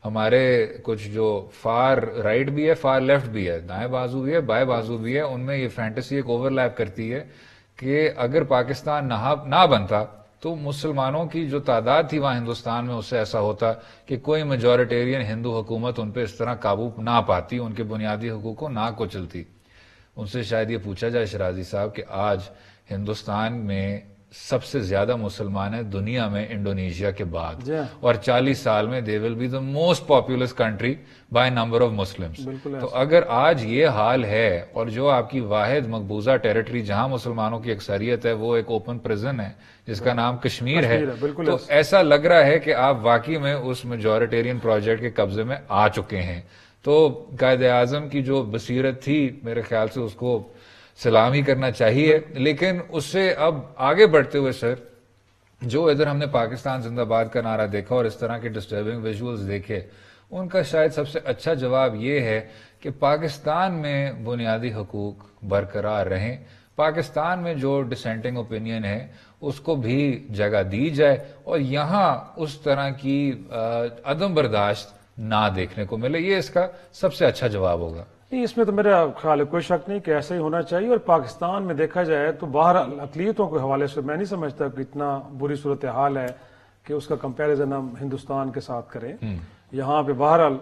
ہمارے کچھ جو فار رائٹ بھی ہے، فار لیفٹ بھی ہے، دائیں بازو بھی ہے، بائیں بازو بھی ہے، ان میں یہ فینٹیسی ایک اوور لیپ کرتی ہے کہ اگر پاکستان نہ بنتا تو مسلمانوں کی جو تعداد تھی وہاں ہندوستان میں اس سے ایسا ہوتا کہ کوئی میجورٹیرین ہندو حکومت ان پہ اس طرح قابو نہ پاتی، ان کے بنیادی حقوق کو نہ کچلتی. ان سے شاید یہ پوچھا جائے شرازی صاحب کہ آج ہندوستان میں سب سے زیادہ مسلمان ہیں دنیا میں انڈونیشیا کے بعد,
جی ہاں.
اور 40 سال میں the will be the most populous country by number of Muslims.
بالکل
تو اگر آج یہ حال ہے اور جو آپ کی واحد مقبوضہ ٹیریٹری جہاں مسلمانوں کی اکثریت ہے وہ ایک اوپن پرزن ہے جس کا نام کشمیر ہے, تو ایسا لگ رہا ہے کہ آپ واقعی میں اس میجورٹیرین پروجیکٹ کے قبضے میں آ چکے ہیں. تو قائد اعظم کی جو بصیرت تھی میرے خیال سے اس کو سلام ہی کرنا چاہیے. لیکن اس سے اب آگے بڑھتے ہوئے سر, جو ادھر ہم نے پاکستان زندہ باد کا نعرہ دیکھا اور اس طرح کے ڈسٹربنگ ویژولز دیکھے, ان کا شاید سب سے اچھا جواب یہ ہے کہ پاکستان میں بنیادی حقوق برقرار رہیں, پاکستان میں جو ڈسینٹنگ اوپینین ہے اس کو بھی جگہ دی جائے, اور یہاں اس طرح کی عدم برداشت نہ دیکھنے کو ملے. یہ اس کا سب سے اچھا جواب ہوگا.
نہیں, اس میں تو میرا خیال ہے کوئی شک نہیں کہ ایسا ہی ہونا چاہیے. اور پاکستان میں دیکھا جائے تو باہر اقلیتوں کے حوالے سے میں نہیں سمجھتا کہ اتنا بری صورتحال ہے کہ اس کا کمپیریزن ہم ہندوستان کے ساتھ کریں. یہاں پہ بہرحال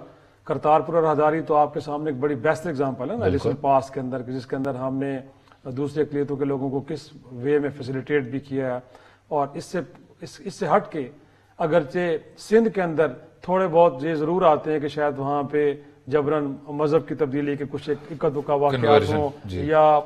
کرتارپور اور ہزاری تو آپ کے سامنے ایک بڑی بیسٹ ایگزامپل ہے نا ریسنٹ پاس کے اندر, جس کے اندر ہم نے دوسرے اقلیتوں کے لوگوں کو کس وے میں فیسیلیٹیٹ بھی کیا ہے. اور اس سے ہٹ کے اگرچہ سندھ کے اندر تھوڑے بہت یہ ضرور آتے ہیں کہ شاید وہاں پہ جبرن مذہب کی تبدیلی کے کچھ اکا دکا واقعات ہوں یا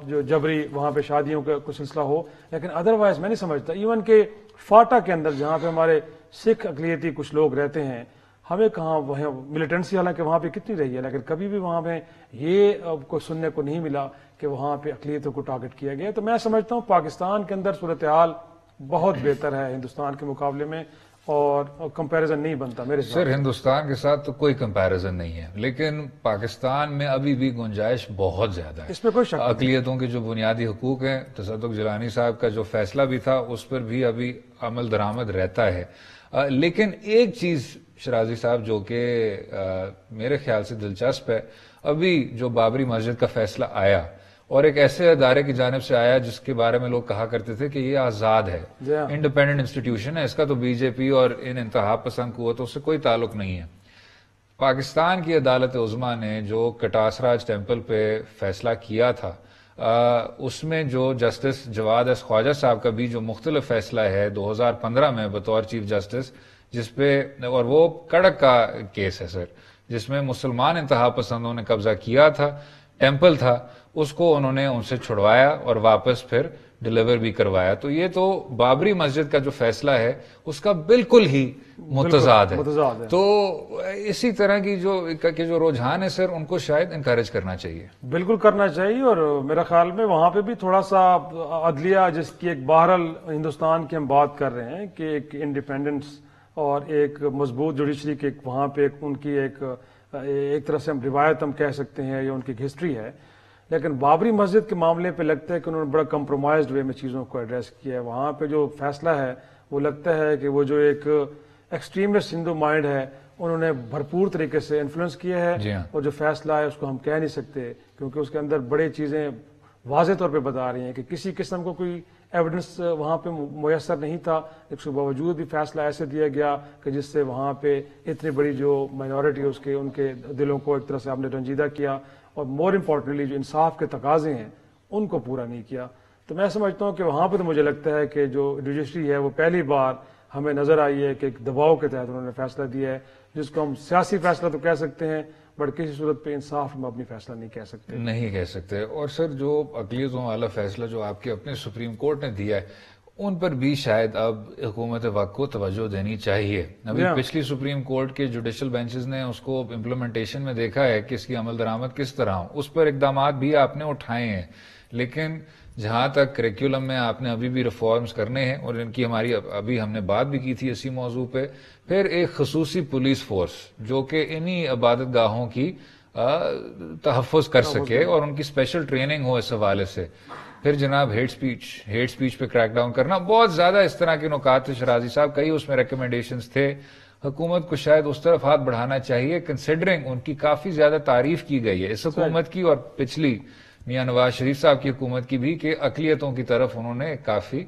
جو جبری وہاں پہ شادیوں کا کچھ سلسلہ ہو, لیکن ادروائز میں نہیں سمجھتا. ایون کہ فاٹا کے اندر جہاں پہ ہمارے سکھ اقلیتی کچھ لوگ رہتے ہیں, ہمیں کہاں وہاں ملیٹنسی حالانکہ وہاں پہ کتنی رہی ہے, لیکن کبھی بھی وہاں پہ یہ کوئی سننے کو نہیں ملا کہ وہاں پہ اقلیتوں کو ٹارگٹ کیا گیا. تو میں سمجھتا ہوں پاکستان کے اندر صورتحال بہت بہتر ہے ہندوستان کے مقابلے میں, اور کمپیریزن نہیں بنتا میرے
سر. ہندوستان کے ساتھ تو کوئی کمپیریزن نہیں ہے, لیکن پاکستان میں ابھی بھی گنجائش بہت زیادہ ہے.
اس میں کوئی شک
اقلیتوں کے جو بنیادی حقوق ہیں, تصدق جیلانی صاحب کا جو فیصلہ بھی تھا اس پر بھی ابھی عمل درآمد رہتا ہے. لیکن ایک چیز شرازی صاحب جو کہ میرے خیال سے دلچسپ ہے, ابھی جو بابری مسجد کا فیصلہ آیا اور ایک ایسے ادارے کی جانب سے آیا جس کے بارے میں لوگ کہا کرتے تھے کہ یہ آزاد ہے, انڈیپینڈنٹ انسٹیٹیوشن ہے, اس کا تو بی جے پی اور ان انتہا پسند قوتوں سے کوئی تعلق نہیں ہے. پاکستان کی عدالت عظمیٰ نے جو کٹاس راج ٹیمپل پہ فیصلہ کیا تھا, اس میں جو جسٹس جواد ایس خواجہ صاحب کا بھی جو مختلف فیصلہ ہے 2015 میں بطور چیف جسٹس, جس پہ, اور وہ کڑک کا کیس ہے سر, جس میں مسلمان انتہا پسندوں نے قبضہ کیا تھا, ٹیمپل تھا, اس کو انہوں نے ان سے چھڑوایا اور واپس پھر ڈیلیور بھی کروایا. تو یہ تو بابری مسجد کا جو فیصلہ ہے اس کا بالکل ہی متضاد ہے. تو اسی طرح کی جو رجحان ہے سر, ان کو شاید انکریج کرنا چاہیے.
بالکل کرنا چاہیے. اور میرا خیال میں وہاں پہ بھی تھوڑا سا عدلیہ, جس کی ایک بہرحال ہندوستان کی ہم بات کر رہے ہیں کہ ایک انڈیپینڈنس اور ایک مضبوط جوڈیشری کی وہاں پہ ان کی ایک طرح سے ہم روایت ہم کہہ سکتے ہیں یا ان کی ہسٹری ہے. لیکن بابری مسجد کے معاملے پہ لگتا ہے کہ انہوں نے بڑا کمپرومائزڈ وے میں چیزوں کو ایڈریس کیا ہے. وہاں پہ جو فیصلہ ہے وہ لگتا ہے کہ وہ جو ایک ایکسٹریمسٹ ہندو مائنڈ ہے انہوں نے بھرپور طریقے سے انفلوئنس کیا ہے. اور جو فیصلہ ہے اس کو ہم کہہ نہیں سکتے کیونکہ اس کے اندر بڑے چیزیں واضح طور پہ بتا رہی ہیں کہ کسی قسم کو کوئی ایویڈنس وہاں پہ میسر نہیں تھا, اس کے باوجود بھی فیصلہ ایسے دیا گیا کہ جس سے وہاں پہ اتنی بڑی جو مائنورٹی ہے ان کے دلوں کو ایک طرح سے ہم نے رنجیدہ کیا, اور مور امپورٹنٹلی جو انصاف کے تقاضے ہیں ان کو پورا نہیں کیا. تو میں سمجھتا ہوں کہ وہاں پہ تو مجھے لگتا ہے کہ جو جوڈیشری ہے وہ پہلی بار ہمیں نظر آئی ہے کہ ایک دباؤ کے تحت انہوں نے فیصلہ دیا ہے, جس کو ہم سیاسی فیصلہ تو کہہ سکتے ہیں بٹ کسی صورت پہ انصاف میں اپنی فیصلہ نہیں کہہ سکتے. اور
سر جو اقلیتوں والا فیصلہ جو آپ کے اپنے سپریم کورٹ نے دیا ہے ان پر بھی شاید اب حکومت وقت کو توجہ دینی چاہیے. ابھی پچھلی سپریم کورٹ کے جوڈیشل بینچز نے اس کو امپلیمنٹیشن میں دیکھا ہے کہ اس کی عمل درآمد کس طرح ہو, اس پر اقدامات بھی آپ نے اٹھائے ہیں. لیکن جہاں تک کریکولم میں آپ نے ابھی بھی ریفارمز کرنے ہیں, اور ان کی ہماری ابھی ہم نے بات بھی کی تھی اسی موضوع پہ. پھر ایک خصوصی پولیس فورس جو کہ انہی عبادت گاہوں کی تحفظ کر سکے اور ان کی اسپیشل ٹریننگ ہو اس حوالے سے. پھر جناب ہیٹ سپیچ پہ کریک ڈاؤن کرنا, بہت زیادہ اس طرح کے نکات تھے شرازی صاحب, کئی اس میں ریکمنڈیشنز تھے. حکومت کو شاید اس طرف ہاتھ بڑھانا چاہیے کنسیڈرنگ ان کی کافی زیادہ تعریف کی گئی ہے اس حکومت کی اور پچھلی میاں نواز شریف صاحب کی حکومت کی بھی, کہ اقلیتوں کی طرف انہوں نے کافی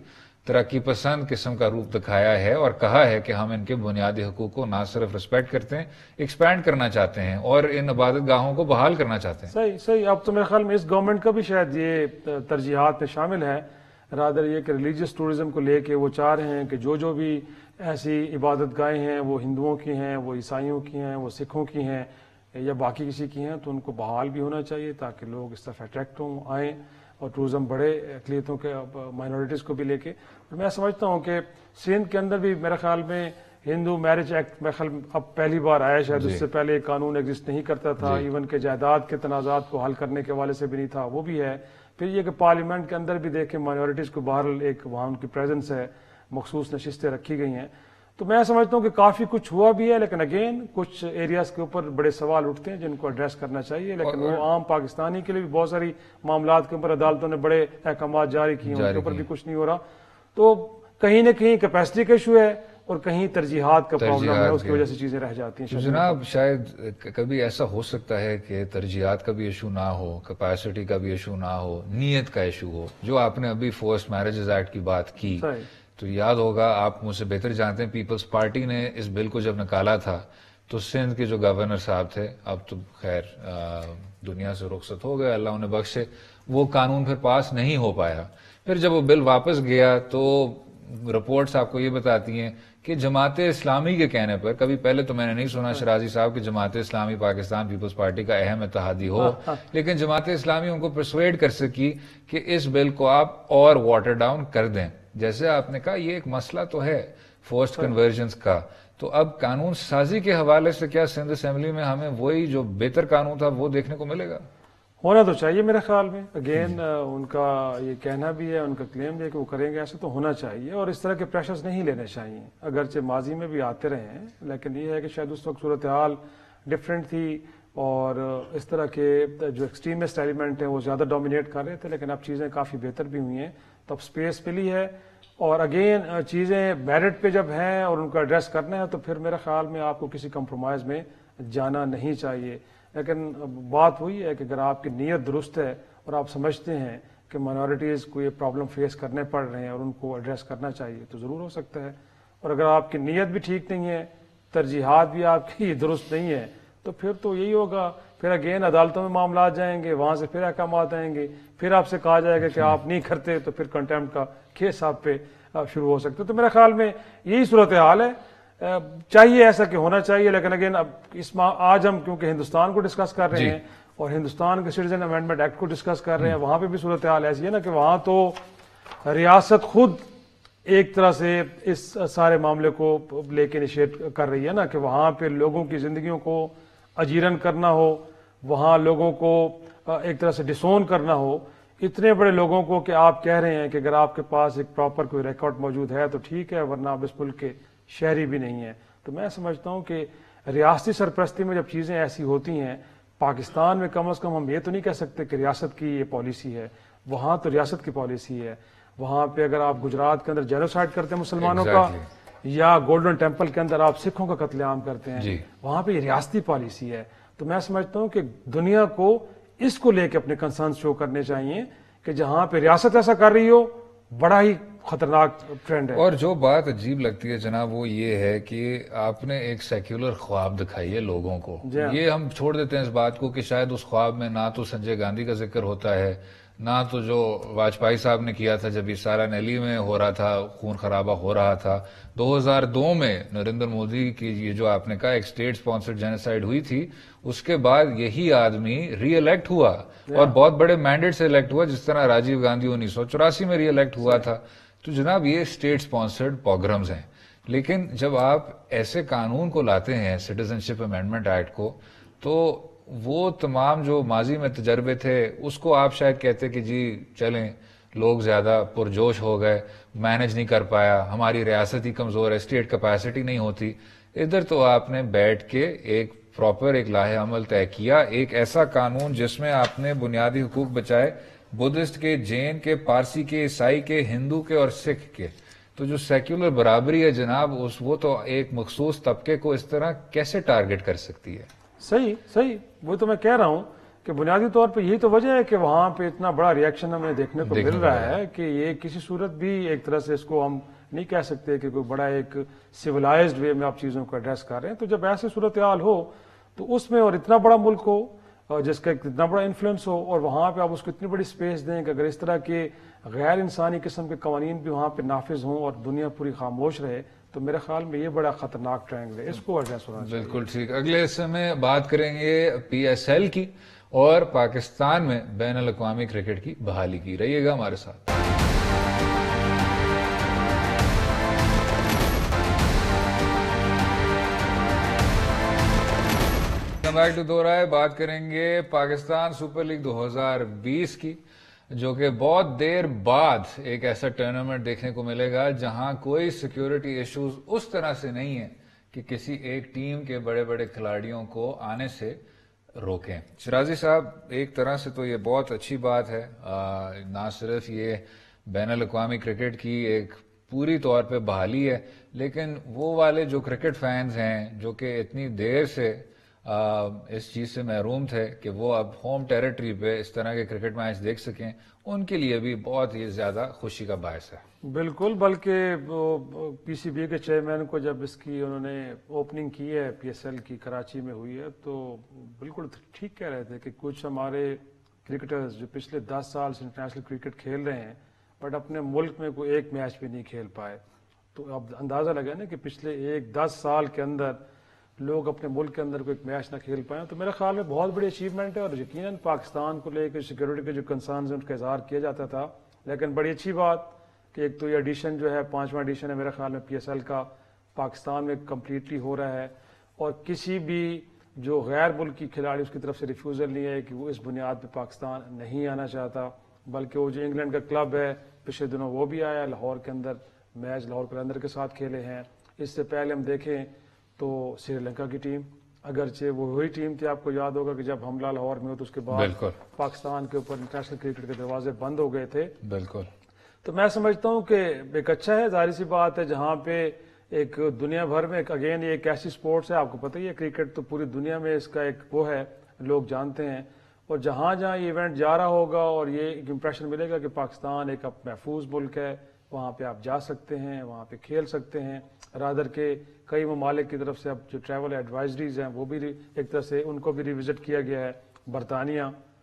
ترقی پسند قسم کا روپ دکھایا ہے اور کہا ہے کہ ہم ان کے بنیادی حقوق کو نہ صرف ریسپیکٹ کرتے ہیں, ایکسپینڈ کرنا چاہتے ہیں اور ان عبادت گاہوں کو بحال کرنا چاہتے ہیں.
صحیح. اب تو میرے خیال میں اس گورنمنٹ کا بھی شاید یہ ترجیحات میں شامل ہے رادر یہ کہ ریلیجیس ٹورزم کو لے کے وہ چاہ رہے ہیں کہ جو بھی ایسی عبادت گاہیں ہیں وہ ہندوؤں کی ہیں، وہ عیسائیوں کی ہیں، وہ سکھوں کی ہیں یا باقی کسی کی ہیں، تو ان کو بحال بھی ہونا چاہیے تاکہ لوگ اس طرف اٹریکٹ ہوں، آئیں اور ٹورزم بڑھے اقلیتوں کے مائنورٹیز کو بھی لے کے۔ اور میں سمجھتا ہوں کہ سندھ کے اندر بھی میرے خیال میں ہندو میرج ایکٹ میرے خیال اب پہلی بار آیا، شاید اس سے پہلے ایک قانون ایگزسٹ نہیں کرتا تھا، ایون کہ جائیداد کے تنازعات کو حل کرنے کے حوالے سے بھی نہیں تھا، وہ بھی ہے۔ پھر یہ کہ پارلیمنٹ کے اندر بھی دیکھیں مائنورٹیز کو بہرحال ایک وہاں ان کی پریزنس ہے، مخصوص نشستیں رکھی گئی ہیں۔ تو میں سمجھتا ہوں کہ کافی کچھ ہوا بھی ہے، لیکن اگین کچھ ایریاز کے اوپر بڑے سوال اٹھتے ہیں جن کو ایڈریس کرنا چاہیے، لیکن وہ عام پاکستانی کے لیے بھی بہت ساری معاملات کے اوپر عدالتوں نے بڑے احکامات جاری کیے ہیں، ان کے اوپر بھی کچھ نہیں ہو رہا۔ تو کہیں نہ کہیں کیپیسٹی کا ایشو ہے اور کہیں ترجیحات کا پرابلم ہے، اس کی وجہ سے چیزیں رہ جاتی ہیں۔
جناب شاید کبھی ایسا ہو سکتا ہے کہ ترجیحات کا بھی ایشو نہ ہو، کیپیسٹی کا بھی ایشو نہ ہو، نیت کا ایشو ہو۔ جو آپ نے ابھی فورسڈ میرجز ایکٹ کی بات کی تو یاد ہوگا، آپ مجھ سے بہتر جانتے ہیں، پیپلز پارٹی نے اس بل کو جب نکالا تھا تو سندھ کے جو گورنر صاحب تھے، اب تو خیر دنیا سے رخصت ہو گئے، اللہ انہیں بخشے، وہ قانون پھر پاس نہیں ہو پایا۔ پھر جب وہ بل واپس گیا تو رپورٹس آپ کو یہ بتاتی ہیں کہ جماعت اسلامی کے کہنے پر، کبھی پہلے تو میں نے نہیں سنا شرازی صاحب کہ جماعت اسلامی پاکستان پیپلز پارٹی کا اہم اتحادی ہو، لیکن جماعت اسلامی ان کو پرسویڈ کر سکی کہ اس بل کو آپ اور واٹر ڈاؤن کر دیں۔ جیسے آپ نے کہا یہ ایک مسئلہ تو ہے فورسڈ کنورژنس کا، تو اب قانون سازی کے حوالے سے کیا سندھ اسمبلی میں ہمیں وہی جو بہتر قانون تھا وہ دیکھنے کو ملے گا؟
ہونا تو چاہیے میرے خیال میں، اگین ان کا یہ کہنا بھی ہے، ان کا کلیم بھی ہے کہ وہ کریں گے، ایسا تو ہونا چاہیے اور اس طرح کے پریشرز نہیں لینے چاہیے، اگرچہ ماضی میں بھی آتے رہے ہیں، لیکن یہ ہے کہ شاید اس وقت صورتحال ڈفرینٹ تھی اور اس طرح کے جو ایکسٹریمسٹ ایلیمنٹ ہیں وہ زیادہ ڈومینیٹ کر رہے تھے، لیکن اب چیزیں کافی بہتر بھی ہوئی ہیں، تو اب اسپیس ملی ہے اور اگین چیزیں میرٹ پہ جب ہیں اور ان کو ایڈریس کرنا ہے تو پھر میرے خیال میں آپ کو کسی کمپرومائز میں جانا نہیں چاہیے۔ لیکن بات وہی ہے کہ اگر آپ کی نیت درست ہے اور آپ سمجھتے ہیں کہ مائنورٹیز کو یہ پرابلم فیس کرنے پڑ رہے ہیں اور ان کو ایڈریس کرنا چاہیے تو ضرور ہو سکتا ہے، اور اگر آپ کی نیت بھی ٹھیک نہیں ہے، ترجیحات بھی آپ کی درست نہیں ہے، تو پھر تو یہی ہوگا، پھر اگین عدالتوں میں معاملات جائیں گے، وہاں سے پھر احکامات آئیں گے، پھر آپ سے کہا جائے گا کہ آپ نہیں کرتے تو پھر کنٹیمپٹ کا کیس آپ پہ شروع ہو سکتے۔ تو میرے خیال میں یہی صورتحال ہے، چاہیے ایسا کہ ہونا چاہیے، لیکن اگین اب آج ہم کیونکہ ہندوستان کو ڈسکس کر رہے ہیں اور ہندوستان کے سٹیزن امینڈمنٹ ایکٹ کو ڈسکس کر رہے ہیں، وہاں پہ بھی صورتحال ایسی ہے نا کہ وہاں تو ریاست خود ایک طرح سے اس سارے معاملے کو لے کے انیشیٹ کر رہی ہے نا کہ وہاں پہ لوگوں کی زندگیوں کو اجیرن کرنا ہو، وہاں لوگوں کو ایک طرح سے ڈسون کرنا ہو، اتنے بڑے لوگوں کو کہ آپ کہہ رہے ہیں کہ اگر آپ کے پاس ایک پراپر کوئی ریکارڈ موجود ہے تو ٹھیک ہے، ورنہ آپ اس ملک کے شہری بھی نہیں ہیں۔ تو میں سمجھتا ہوں کہ ریاستی سرپرستی میں جب چیزیں ایسی ہوتی ہیں، پاکستان میں کم از کم ہم یہ تو نہیں کہہ سکتے کہ ریاست کی یہ پالیسی ہے، وہاں تو ریاست کی پالیسی ہے۔ وہاں پہ اگر آپ گجرات کے اندر جینوسائیڈ کرتے ہیں مسلمانوں کا، یا گولڈن ٹیمپل کے اندر آپ سکھوں کا قتل عام کرتے ہیں، وہاں پہ یہ ریاستی پالیسی ہے۔ تو میں سمجھتا ہوں کہ دنیا کو اس کو لے کے اپنے کنسرن شو کرنے چاہیے کہ جہاں پہ ریاست ایسا کر رہی ہو، بڑا ہی خطرناک ٹرینڈ ہے۔
اور جو بات عجیب لگتی ہے جناب وہ یہ ہے کہ آپ نے ایک سیکولر خواب دکھائی ہے لوگوں کو، یہ ہم چھوڑ دیتے ہیں اس بات کو کہ شاید اس خواب میں نہ تو سنجے گاندھی کا ذکر ہوتا ہے، نہ تو جو واجپئی صاحب نے کیا تھا جب یہ سارا نیلی میں ہو رہا تھا، خون خرابہ ہو رہا تھا، 2002 میں نریندر مودی کی یہ جو آپ نے کہا ایک اسٹیٹ سپانسرڈ جینوسائیڈ ہوئی تھی، اس کے بعد یہی آدمی ری الیکٹ ہوا اور بہت بڑے مینڈیٹ سے الیکٹ ہوا، جس طرح راجیو گاندھی 1984 میں ری الیکٹ ہوا تھا۔ تو جناب یہ اسٹیٹ سپانسرڈ پوگرمز ہیں، لیکن جب آپ ایسے قانون کو لاتے ہیں سٹیزن شپ امینڈمنٹ ایکٹ کو، تو وہ تمام جو ماضی میں تجربے تھے اس کو آپ شاید کہتے کہ جی چلیں لوگ زیادہ پرجوش ہو گئے، مینج نہیں کر پایا، ہماری ریاست ہی کمزور ہے، اسٹیٹ کیپیسٹی نہیں ہوتی۔ ادھر تو آپ نے بیٹھ کے ایک پراپر ایک لاہ عمل طے کیا، ایک ایسا قانون جس میں آپ نے بنیادی حقوق بچائے، بدھسٹ کے، جین کے، پارسی کے، عیسائی کے، ہندو کے اور سکھ کے۔ تو جو سیکولر برابری ہے جناب، وہ تو ایک مخصوص طبقے کو اس طرح کیسے ٹارگٹ کر سکتی ہے؟
صحیح، وہ تو میں کہہ رہا ہوں کہ بنیادی طور پہ یہی تو وجہ ہے کہ وہاں پہ اتنا بڑا ریئیکشن ہمیں دیکھنے کو مل رہا ہے کہ یہ کسی صورت بھی ایک طرح سے اس کو ہم نہیں کہہ سکتے کہ کوئی بڑا ایک سیولائزڈ وے میں آپ چیزوں کو ایڈریس کر رہے ہیں۔ تو جب ایسے صورتحال ہو تو اس میں، اور اتنا بڑا ملک ہو جس کا اتنا بڑا انفلوئنس ہو، اور وہاں پہ آپ اس کو اتنی بڑی سپیس دیں کہ اگر اس طرح کے غیر انسانی قسم کے قوانین بھی وہاں پہ نافذ ہوں اور دنیا پوری خاموش رہے، تو میرے خیال میں یہ بڑا خطرناک ٹرینڈ ہے، اس کو ایڈریس ہونا چاہیے۔
بالکل ٹھیک۔ اگلے حصے میں بات کریں گے PSL کی اور پاکستان میں بین الاقوامی کرکٹ کی بحالی کی۔ رہیے گا ہمارے ساتھ۔ بیک ٹو دو رائے، بات کریں گے پاکستان سپر لیگ 2020 کی، جو کہ بہت دیر بعد ایک ایسا ٹورنامنٹ دیکھنے کو ملے گا جہاں کوئی سیکیورٹی ایشوز اس طرح سے نہیں ہے کہ کسی ایک ٹیم کے بڑے بڑے کھلاڑیوں کو آنے سے روکیں۔ شرازی صاحب، ایک طرح سے تو یہ بہت اچھی بات ہے، نہ صرف یہ بین الاقوامی کرکٹ کی ایک پوری طور پہ بحالی ہے، لیکن وہ والے جو کرکٹ فینز ہیں جو کہ اتنی دیر سے اس چیز سے محروم تھے کہ وہ اب ہوم ٹیریٹری پہ اس طرح کے کرکٹ میچ دیکھ سکیں، ان کے لیے بھی بہت ہی زیادہ خوشی کا باعث ہے۔
بالکل، بلکہ PCB کے چیئرمین کو جب اس کی انہوں نے اوپننگ کی ہے PSL کی، کراچی میں ہوئی ہے، تو بالکل ٹھیک کہہ رہے تھے کہ کچھ ہمارے کرکٹرز جو پچھلے 10 سال سے انٹرنیشنل کرکٹ کھیل رہے ہیں بٹ اپنے ملک میں کوئی ایک میچ بھی نہیں کھیل پائے، تو اب اندازہ لگا نا کہ پچھلے 10 سال کے اندر لوگ اپنے ملک کے اندر کوئی ایک میچ نہ کھیل پائیں، تو میرے خیال میں بہت بڑی اچیومنٹ ہے، اور یقیناً پاکستان کو لے کے سیکورٹی کے جو کنسرنز ہیں ان کا اظہار کیا جاتا تھا، لیکن بڑی اچھی بات کہ ایک تو یہ ایڈیشن جو ہے 5واں ایڈیشن ہے میرے خیال میں PSL کا پاکستان میں کمپلیٹلی ہو رہا ہے، اور کسی بھی جو غیر ملکی کھلاڑی اس کی طرف سے ریفیوزل نہیں ہے کہ وہ اس بنیاد پہ پاکستان نہیں آنا چاہتا، بلکہ وہ جو انگلینڈ کا کلب ہے پچھلے دنوں وہ بھی آیا لاہور کے اندر، میچ لاہور قلندر کے ساتھ کھیلے ہیں۔ اس سے پہلے ہم دیکھیں تو سری لنکا کی ٹیم، اگرچہ وہ وہی ٹیم تھی، آپ کو یاد ہوگا کہ جب حملہ لاہور میں ہو تو اس کے بعد پاکستان کے اوپر انٹرنیشنل کرکٹ کے دروازے بند ہو گئے تھے۔
بالکل،
تو میں سمجھتا ہوں کہ ایک اچھا ہے، ظاہر سی بات ہے، جہاں پہ ایک دنیا بھر میں اگین یہ ایک ایسی سپورٹس ہے، آپ کو پتہ ہی ہے کرکٹ تو پوری دنیا میں اس کا ایک وہ ہے، لوگ جانتے ہیں، اور جہاں جہاں یہ ایونٹ جا رہا ہوگا اور یہ ایک امپریشن ملے گا کہ پاکستان ایک محفوظ ملک ہے، وہاں پہ آپ جا سکتے ہیں، وہاں پہ کھیل سکتے ہیں، رادر کے کئی ممالک کی طرف سے اب جو ٹریول ایڈوائزریز ہیں وہ بھی ایک طرح سے ان کو بھی ریوزٹ کیا گیا ہے۔ برطانیہ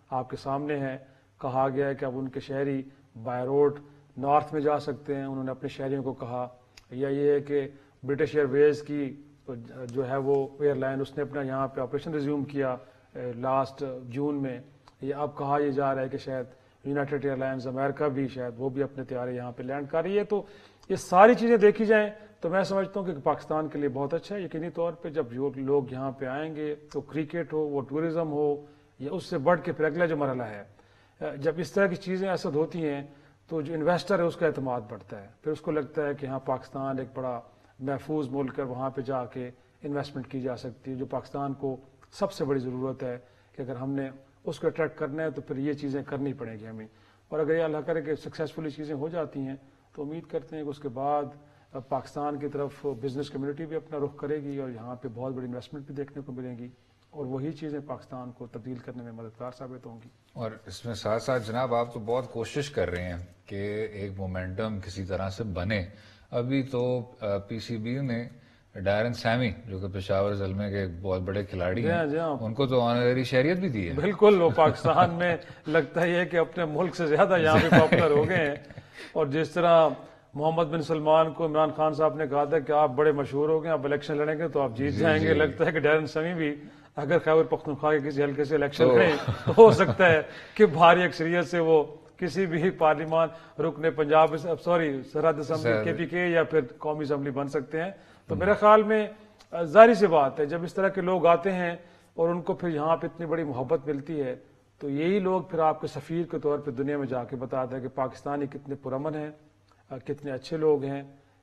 آپ کے سامنے ہے، کہا گیا ہے کہ اب ان کے شہری بائی روڈ نارتھ میں جا سکتے ہیں، انہوں نے اپنے شہریوں کو کہا، یا یہ ہے کہ برٹش ایئر ویز کی جو ہے وہ ایئر لائن اس نے اپنا یہاں پہ آپریشن ریزیوم کیا لاسٹ جون میں، یہ اب کہا یہ جا رہا ہے کہ شاید یونائٹڈ ایئر لائنز امریکہ بھی شاید وہ بھی اپنے طیارے یہاں پہ لینڈ کر رہی ہے۔ تو یہ ساری چیزیں دیکھی جائیں تو میں سمجھتا ہوں کہ پاکستان کے لیے بہت اچھا ہے، یقینی طور پہ جب لوگ یہاں پہ آئیں گے تو کرکٹ ہو، وہ ٹورزم ہو، یا اس سے بڑھ کے پھر اگلا جو مرحلہ ہے، جب اس طرح کی چیزیں ایسد ہوتی ہیں تو جو انویسٹر ہے اس کا اعتماد بڑھتا ہے، پھر اس کو لگتا ہے کہ ہاں پاکستان ایک بڑا محفوظ ملک ہے، وہاں پہ جا کے انویسٹمنٹ کی جا سکتی ہے، جو پاکستان کو سب سے بڑی ضرورت ہے کہ اگر ہم نے اس کو اٹریکٹ کرنا ہے تو پھر یہ چیزیں کرنی پڑیں گی ہمیں، اور اگر یہ اللہ کرے کہ سکسیزفلی چیزیں ہو جاتی ہیں تو امید کرتے ہیں کہ اس کے بعد پاکستان کی طرف بزنس کمیونٹی بھی اپنا رخ کرے گی اور یہاں پہ بہت بڑی انویسٹمنٹ بھی دیکھنے کو ملیں گی، اور وہی چیزیں پاکستان کو تبدیل کرنے میں مددگار ثابت ہوں گی۔
اور اس میں ساتھ ساتھ جناب آپ تو بہت کوشش کر رہے ہیں کہ ایک مومنٹم کسی طرح سے بنے۔ ابھی تو PCB نے ڈائرن سیمی جو کہ پشاور زلمے کے ایک بہت بڑے کھلاڑی ہیں، ان کو تو آنرری شہریت بھی دی ہے۔
بالکل، وہ پاکستان میں لگتا ہے کہ اپنے ملک سے زیادہ یہاں پہ پاپولر ہو گئے ہیں، اور جس طرح محمد بن سلمان کو عمران خان صاحب نے کہا تھا کہ آپ بڑے مشہور ہو گئے، آپ الیکشن لڑیں گے تو آپ جیت جائیں گے، لگتا ہے کہ ڈائرن سیمی بھی اگر خیبر پختونخوا کے کسی حلقے سے الیکشن لڑیں تو ہو سکتا ہے کہ بھاری اکثریت سے وہ کسی بھی پارلیمان رکن پنجاب سرحد اسمبلی KPK یا پھر قومی اسمبلی بن سکتے ہیں۔ تو میرے خیال میں ظاہر سی بات ہے جب اس طرح کے لوگ آتے ہیں اور ان کو پھر یہاں پہ اتنی بڑی محبت ملتی ہے تو یہی لوگ پھر آپ کے سفیر کے طور پہ دنیا میں جا کے بتاتے ہیں کہ پاکستانی کتنے پرامن ہیں، کتنے اچھے لوگ ہیں،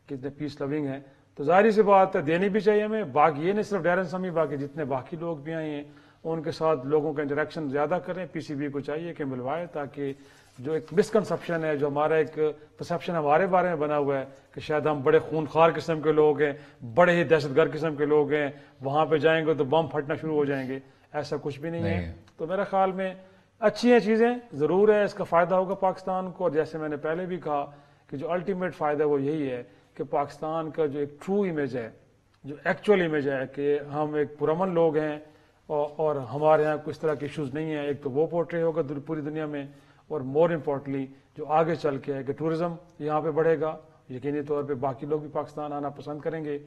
کتنے پیس لونگ ہیں۔ تو ظاہر سی بات ہے دینی بھی چاہیے ہمیں، باقی یہ نہیں صرف ڈائرن سمی، باقی جتنے باقی لوگ بھی آئے ہیں ان کے ساتھ لوگوں کا انٹریکشن زیادہ کریں۔ PCB کو چاہیے کہ ملوائے، تاکہ جو ایک مسکنسپشن ہے، جو ہمارا ایک پرسپشن ہمارے بارے میں بنا ہوا ہے کہ شاید ہم بڑے خونخوار قسم کے لوگ ہیں، بڑے ہی دہشت گرد قسم کے لوگ ہیں، وہاں پہ جائیں گے تو بم پھٹنا شروع ہو جائیں گے، ایسا کچھ بھی نہیں ہے۔ تو میرے خیال میں اچھی ہیں چیزیں، ضرور ہے اس کا فائدہ ہوگا پاکستان کو، اور جیسے میں نے پہلے بھی کہا کہ جو الٹیمیٹ فائدہ وہ یہی ہے کہ پاکستان کا جو ایک ٹرو امیج ہے، جو ایکچوئل امیج ہے کہ ہم ایک پرامن لوگ ہیں اور ہمارے یہاں کچھ طرح کے ایشوز نہیں ہیں، ایک تو وہ پورٹری ہوگا پوری دنیا میں، اور مور امپورٹنٹلی جو آگے چل کے ہے کہ ٹورزم یہاں پہ بڑھے گا، یقینی طور پہ باقی لوگ بھی پاکستان آنا پسند کریں گے،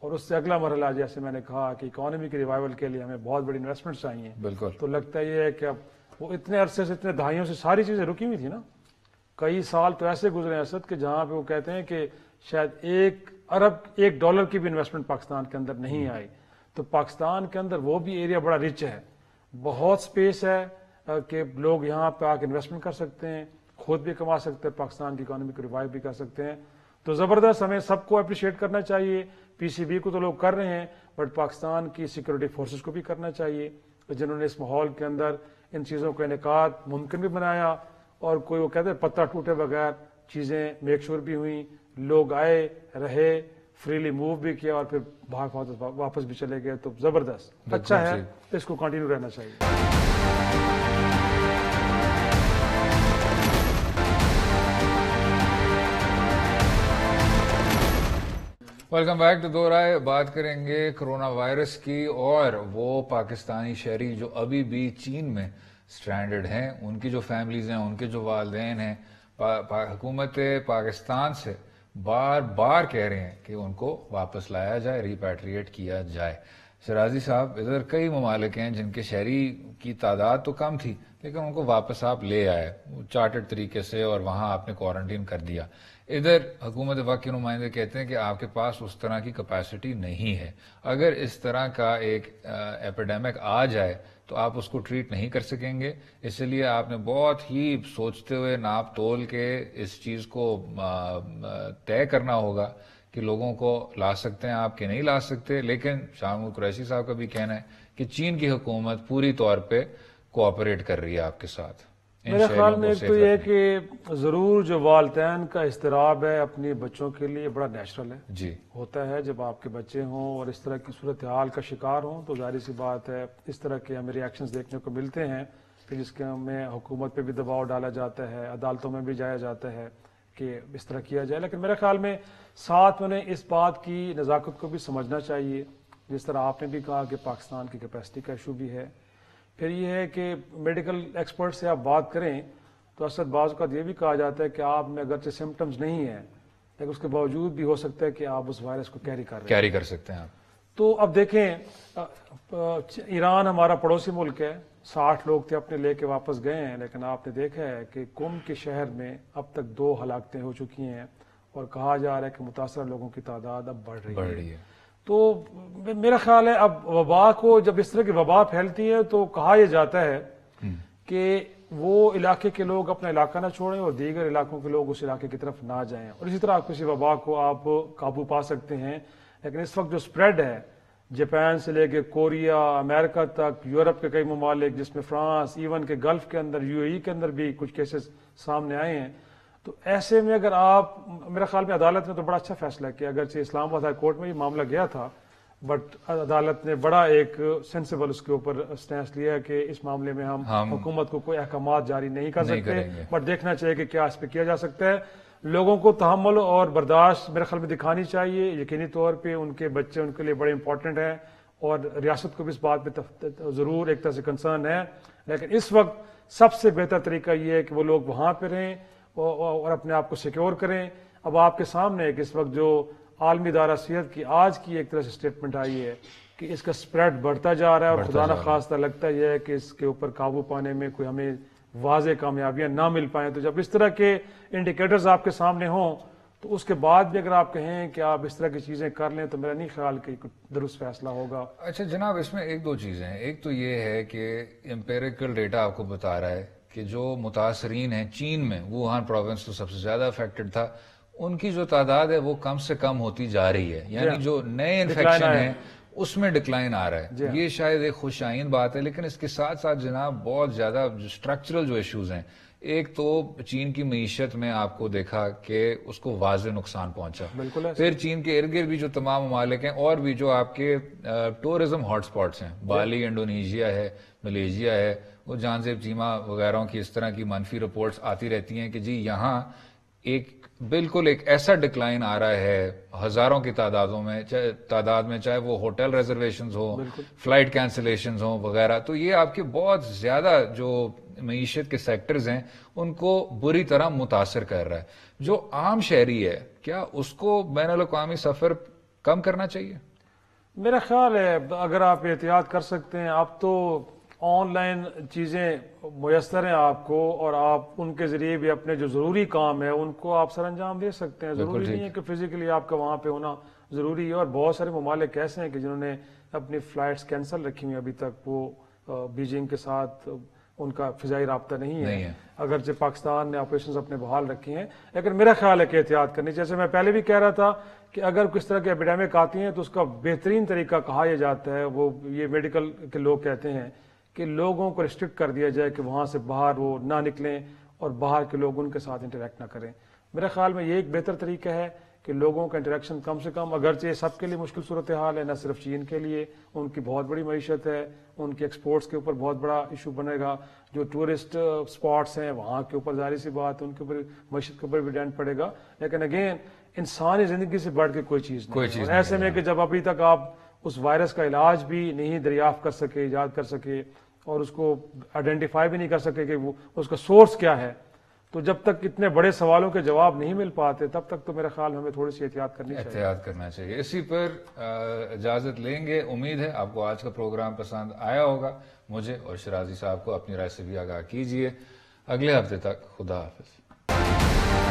اور اس سے اگلا مرحلہ جیسے میں نے کہا کہ اکانومی کی ریوائول کے لیے ہمیں بہت بڑی انویسٹمنٹ چاہیے.
بالکل.
تو لگتا یہ ہے کہ اب وہ اتنے عرصے سے اتنے دہائیوں سے ساری چیزیں رکی ہوئی تھی نا. کئی سال تو ایسے گزرے ہیں اسد کہ جہاں پہ وہ کہتے ہیں کہ شاید $1 کی بھی انویسٹمنٹ پاکستان کے اندر نہیں آئی. تو پاکستان کے اندر وہ بھی ایریا بڑا رچ ہے، بہت سپیس ہے کہ لوگ یہاں پہ آ کے انویسٹمنٹ کر سکتے ہیں، خود بھی کما سکتے ہیں، پاکستان کی اکانومی کو ریوائو بھی کر سکتے ہیں. تو زبردست، ہمیں سب کو اپریشیٹ کرنا چاہیے. PCB کو تو لوگ کر رہے ہیں، بٹ پاکستان کی سیکورٹی فورسز کو بھی کرنا چاہیے جنہوں نے اس ماحول کے اندر ان چیزوں کا انعقاد ممکن بھی بنایا. اور کوئی وہ کہتے ہیں پتہ ٹوٹے بغیر چیزیں میک شور بھی ہوئیں، لوگ آئے رہے، فریلی موو بھی کیا اور پھر بھاگ واپس بھی چلے گئے. تو زبردست، اچھا ہے، اس کو کنٹینیو رہنا چاہیے.
ویلکم بیک ٹو دو رائے. بات کریں گے کرونا وائرس کی اور وہ پاکستانی شہری جو ابھی بھی چین میں سٹرینڈڈ ہیں، ان کی جو فیملیز ہیں، ان کے جو والدین ہیں، حکومت پاکستان سے بار بار کہہ رہے ہیں کہ ان کو واپس لایا جائے، ریپیٹریٹ کیا جائے. شرازی صاحب، ادھر کئی ممالک ہیں جن کے شہری کی تعداد تو کم تھی لیکن ان کو واپس آپ لے آئے چارٹرڈ طریقے سے اور وہاں آپ نے کوارنٹین کر دیا. ادھر حکومت وقت کے نمائندے کہتے ہیں کہ آپ کے پاس اس طرح کی کیپیسٹی نہیں ہے. اگر اس طرح کا ایک ایپیڈیمک آ جائے تو آپ اس کو ٹریٹ نہیں کر سکیں گے. اس لیے آپ نے بہت ہی سوچتے ہوئے ناپ تول کے اس چیز کو طے کرنا ہوگا کہ لوگوں کو لا سکتے ہیں آپ کے نہیں لا سکتے. لیکن شاہ محمود قریشی صاحب کا بھی کہنا ہے کہ چین کی حکومت پوری طور پہ کوآپریٹ کر رہی ہے آپ کے ساتھ.
میرے خیال میں ایک تو یہ ہے کہ ضرور جو والدین کا اضطراب ہے اپنے بچوں کے لیے بڑا نیچرل ہے.
جی
ہوتا ہے جب آپ کے بچے ہوں اور اس طرح کی صورتحال کا شکار ہوں تو ظاہر سی بات ہے اس طرح کے ہمیں ریئیکشنز دیکھنے کو ملتے ہیں کہ جس کے ہمیں حکومت پہ بھی دباؤ ڈالا جاتا ہے، عدالتوں میں بھی جایا جاتا ہے کہ اس طرح کیا جائے. لیکن میرے خیال میں ساتھ میں نے اس بات کی نزاکت کو بھی سمجھنا چاہیے، جس طرح آپ نے بھی کہا کہ پاکستان کی کیپیسٹی کا ایشو بھی ہے. پھر یہ ہے کہ میڈیکل ایکسپرٹ سے آپ بات کریں تو اسد بعض اوقات یہ بھی کہا جاتا ہے کہ آپ میں اگرچہ سمٹمز نہیں ہیں لیکن اس کے باوجود بھی ہو سکتا ہے کہ آپ اس وائرس کو کیری
کر سکتے ہیں آپ.
تو اب دیکھیں ایران ہمارا پڑوسی ملک ہے، 60 لوگ تھے اپنے لے کے واپس گئے ہیں، لیکن آپ نے دیکھا ہے کہ قم کے شہر میں اب تک 2 ہلاکتیں ہو چکی ہیں اور کہا جا رہا ہے کہ متاثرہ لوگوں کی تعداد اب بڑھ رہی ہے. تو میرا خیال ہے اب وبا کو جب اس طرح کی وبا پھیلتی ہے تو کہا یہ جاتا ہے کہ وہ علاقے کے لوگ اپنا علاقہ نہ چھوڑیں اور دیگر علاقوں کے لوگ اس علاقے کی طرف نہ جائیں، اور اسی طرح آپ کسی وبا کو آپ قابو پا سکتے ہیں. لیکن اس وقت جو سپریڈ ہے جاپان سے لے کے کوریا، امریکہ تک، یورپ کے کئی ممالک جس میں فرانس، ایون کہ گلف کے اندر UAE کے اندر بھی کچھ کیسز سامنے آئے ہیں. تو ایسے میں اگر آپ، میرا خیال میں عدالت نے تو بڑا اچھا فیصلہ کیا، اگرچہ اسلام آباد ہائی کورٹ میں یہ معاملہ گیا تھا بٹ عدالت نے بڑا ایک سینسیبل اس کے اوپر سٹینس لیا کہ اس معاملے میں ہم حکومت کو کوئی احکامات جاری نہیں کر سکتے، بٹ دیکھنا چاہیے کہ کیا اس پہ کیا جا سکتا ہے. لوگوں کو تحمل اور برداشت میرے خیال میں دکھانی چاہیے. یقینی طور پہ ان کے بچے ان کے لیے بڑے امپورٹنٹ ہیں اور ریاست کو بھی اس بات پہ ضرور ایک طرح سے کنسرن ہے. لیکن اس وقت سب سے بہتر طریقہ یہ ہے کہ وہ لوگ وہاں پہ رہیں اور اپنے آپ کو سیکیور کریں. اب آپ کے سامنے ہے کہ اس وقت جو عالمی ادارہ صحت کی آج کی ایک طرح سے اسٹیٹمنٹ آئی ہے کہ اس کا سپریڈ بڑھتا جا رہا ہے اور خدا نخواستہ لگتا یہ ہے کہ اس کے اوپر قابو پانے میں کوئی ہمیں واضح کامیابیاں نہ مل پائیں. تو جب اس طرح کے انڈیکیٹرز آپ کے سامنے ہوں تو اس کے بعد بھی اگر آپ کہیں کہ آپ اس طرح کی چیزیں کر لیں تو میرا نہیں خیال کہ درست فیصلہ ہوگا.
اچھا جناب، اس میں 1-2 چیزیں ہیں. ایک تو یہ ہے کہ امپیریکل ڈیٹا آپ کو بتا رہا ہے کہ جو متاثرین ہیں چین میں، ووہان پروونس تو سب سے زیادہ افیکٹڈ تھا، ان کی جو تعداد ہے وہ کم سے کم ہوتی جا رہی ہے. یعنی جو نئے انفیکشن ہیں اس میں ڈکلائن آ رہا ہے. یہ شاید ایک خوش آئین بات ہے. لیکن اس کے ساتھ ساتھ جناب بہت زیادہ اسٹرکچرل جو ایشوز ہیں، ایک تو چین کی معیشت میں آپ کو دیکھا کہ اس کو واضح نقصان پہنچا. پھر چین کے ارد گرد بھی جو تمام ممالک ہیں اور بھی جو آپ کے ٹورزم ہاٹ سپاٹس ہیں، بالی انڈونیشیا ہے، ملیشیا ہے، وہ جانزیب چیما وغیرہ کی اس طرح کی منفی رپورٹس آتی رہتی ہیں کہ جی یہاں ایک بالکل ایک ایسا ڈکلائن آ رہا ہے ہزاروں کی تعداد میں، چاہے وہ ہوٹل ریزرویشنز ہو، فلائٹ کینسلیشنز ہوں وغیرہ، تو یہ آپ کے بہت زیادہ جو معیشت کے سیکٹرز ہیں ان کو بری طرح متاثر کر رہا ہے۔ جو عام شہری ہے کیا اس کو بین الاقوامی سفر کم کرنا چاہیے؟
میرا خیال ہے اگر آپ احتیاط کر سکتے ہیں، اب تو آن لائن چیزیں میسر ہیں آپ کو، اور آپ ان کے ذریعے بھی اپنے جو ضروری کام ہے ان کو آپ سر انجام دے سکتے ہیں۔ ضروری نہیں ہے کہ فزیکلی آپ کا وہاں پہ ہونا ضروری ہے، اور بہت سارے ممالک ایسے ہیں کہ جنہوں نے اپنی فلائٹس کینسل رکھی ہوئی ابھی تک، وہ بیجنگ کے ساتھ ان کا فضائی رابطہ نہیں ہے، اگرچہ پاکستان نے آپریشنز اپنے بحال رکھی ہیں، لیکن میرا خیال ہے کہ احتیاط کرنی، جیسے میں پہلے بھی کہہ رہا تھا کہ اگر کس طرح کی ایپیڈیمک آتی ہیں تو اس کا بہترین طریقہ کہا یہ جاتا ہے، وہ یہ میڈیکل کے لوگ کہتے ہیں کہ لوگوں کو ریسٹرکٹ کر دیا جائے کہ وہاں سے باہر وہ نہ نکلیں اور باہر کے لوگ ان کے ساتھ انٹریکٹ نہ کریں۔ میرے خیال میں یہ ایک بہتر طریقہ ہے کہ لوگوں کا انٹریکشن کم سے کم، اگرچہ سب کے لیے مشکل صورتحال ہے، نہ صرف چین کے لیے، ان کی بہت بڑی معیشت ہے، ان کے ایکسپورٹس کے اوپر بہت بڑا ایشو بنے گا، جو ٹورسٹ سپاٹس ہیں وہاں کے اوپر ظاہر سی بات ہے ان کے اوپر معیشت کے اوپر بھی ڈینٹ پڑے گا، لیکن اگین انسانی زندگی سے بڑھ کے کوئی چیز نہیں ہے۔ ایسے میں کہ جب ابھی تک آپ اس وائرس کا علاج بھی نہیں دریافت کر سکے، ایجاد کر سکے، اور اس کو آئیڈینٹیفائی بھی نہیں کر سکے کہ وہ اس کا سورس کیا ہے، تو جب تک اتنے بڑے سوالوں کے جواب نہیں مل پاتے تب تک تو میرا خیال ہمیں تھوڑی سی احتیاط کرنی چاہیے۔
احتیاط کرنا چاہیے۔ اسی پر اجازت لیں گے، امید ہے آپ کو آج کا پروگرام پسند آیا ہوگا۔ مجھے اور شرازی صاحب کو اپنی رائے سے بھی آگاہ کیجیے۔ اگلے ہفتے تک خدا حافظ۔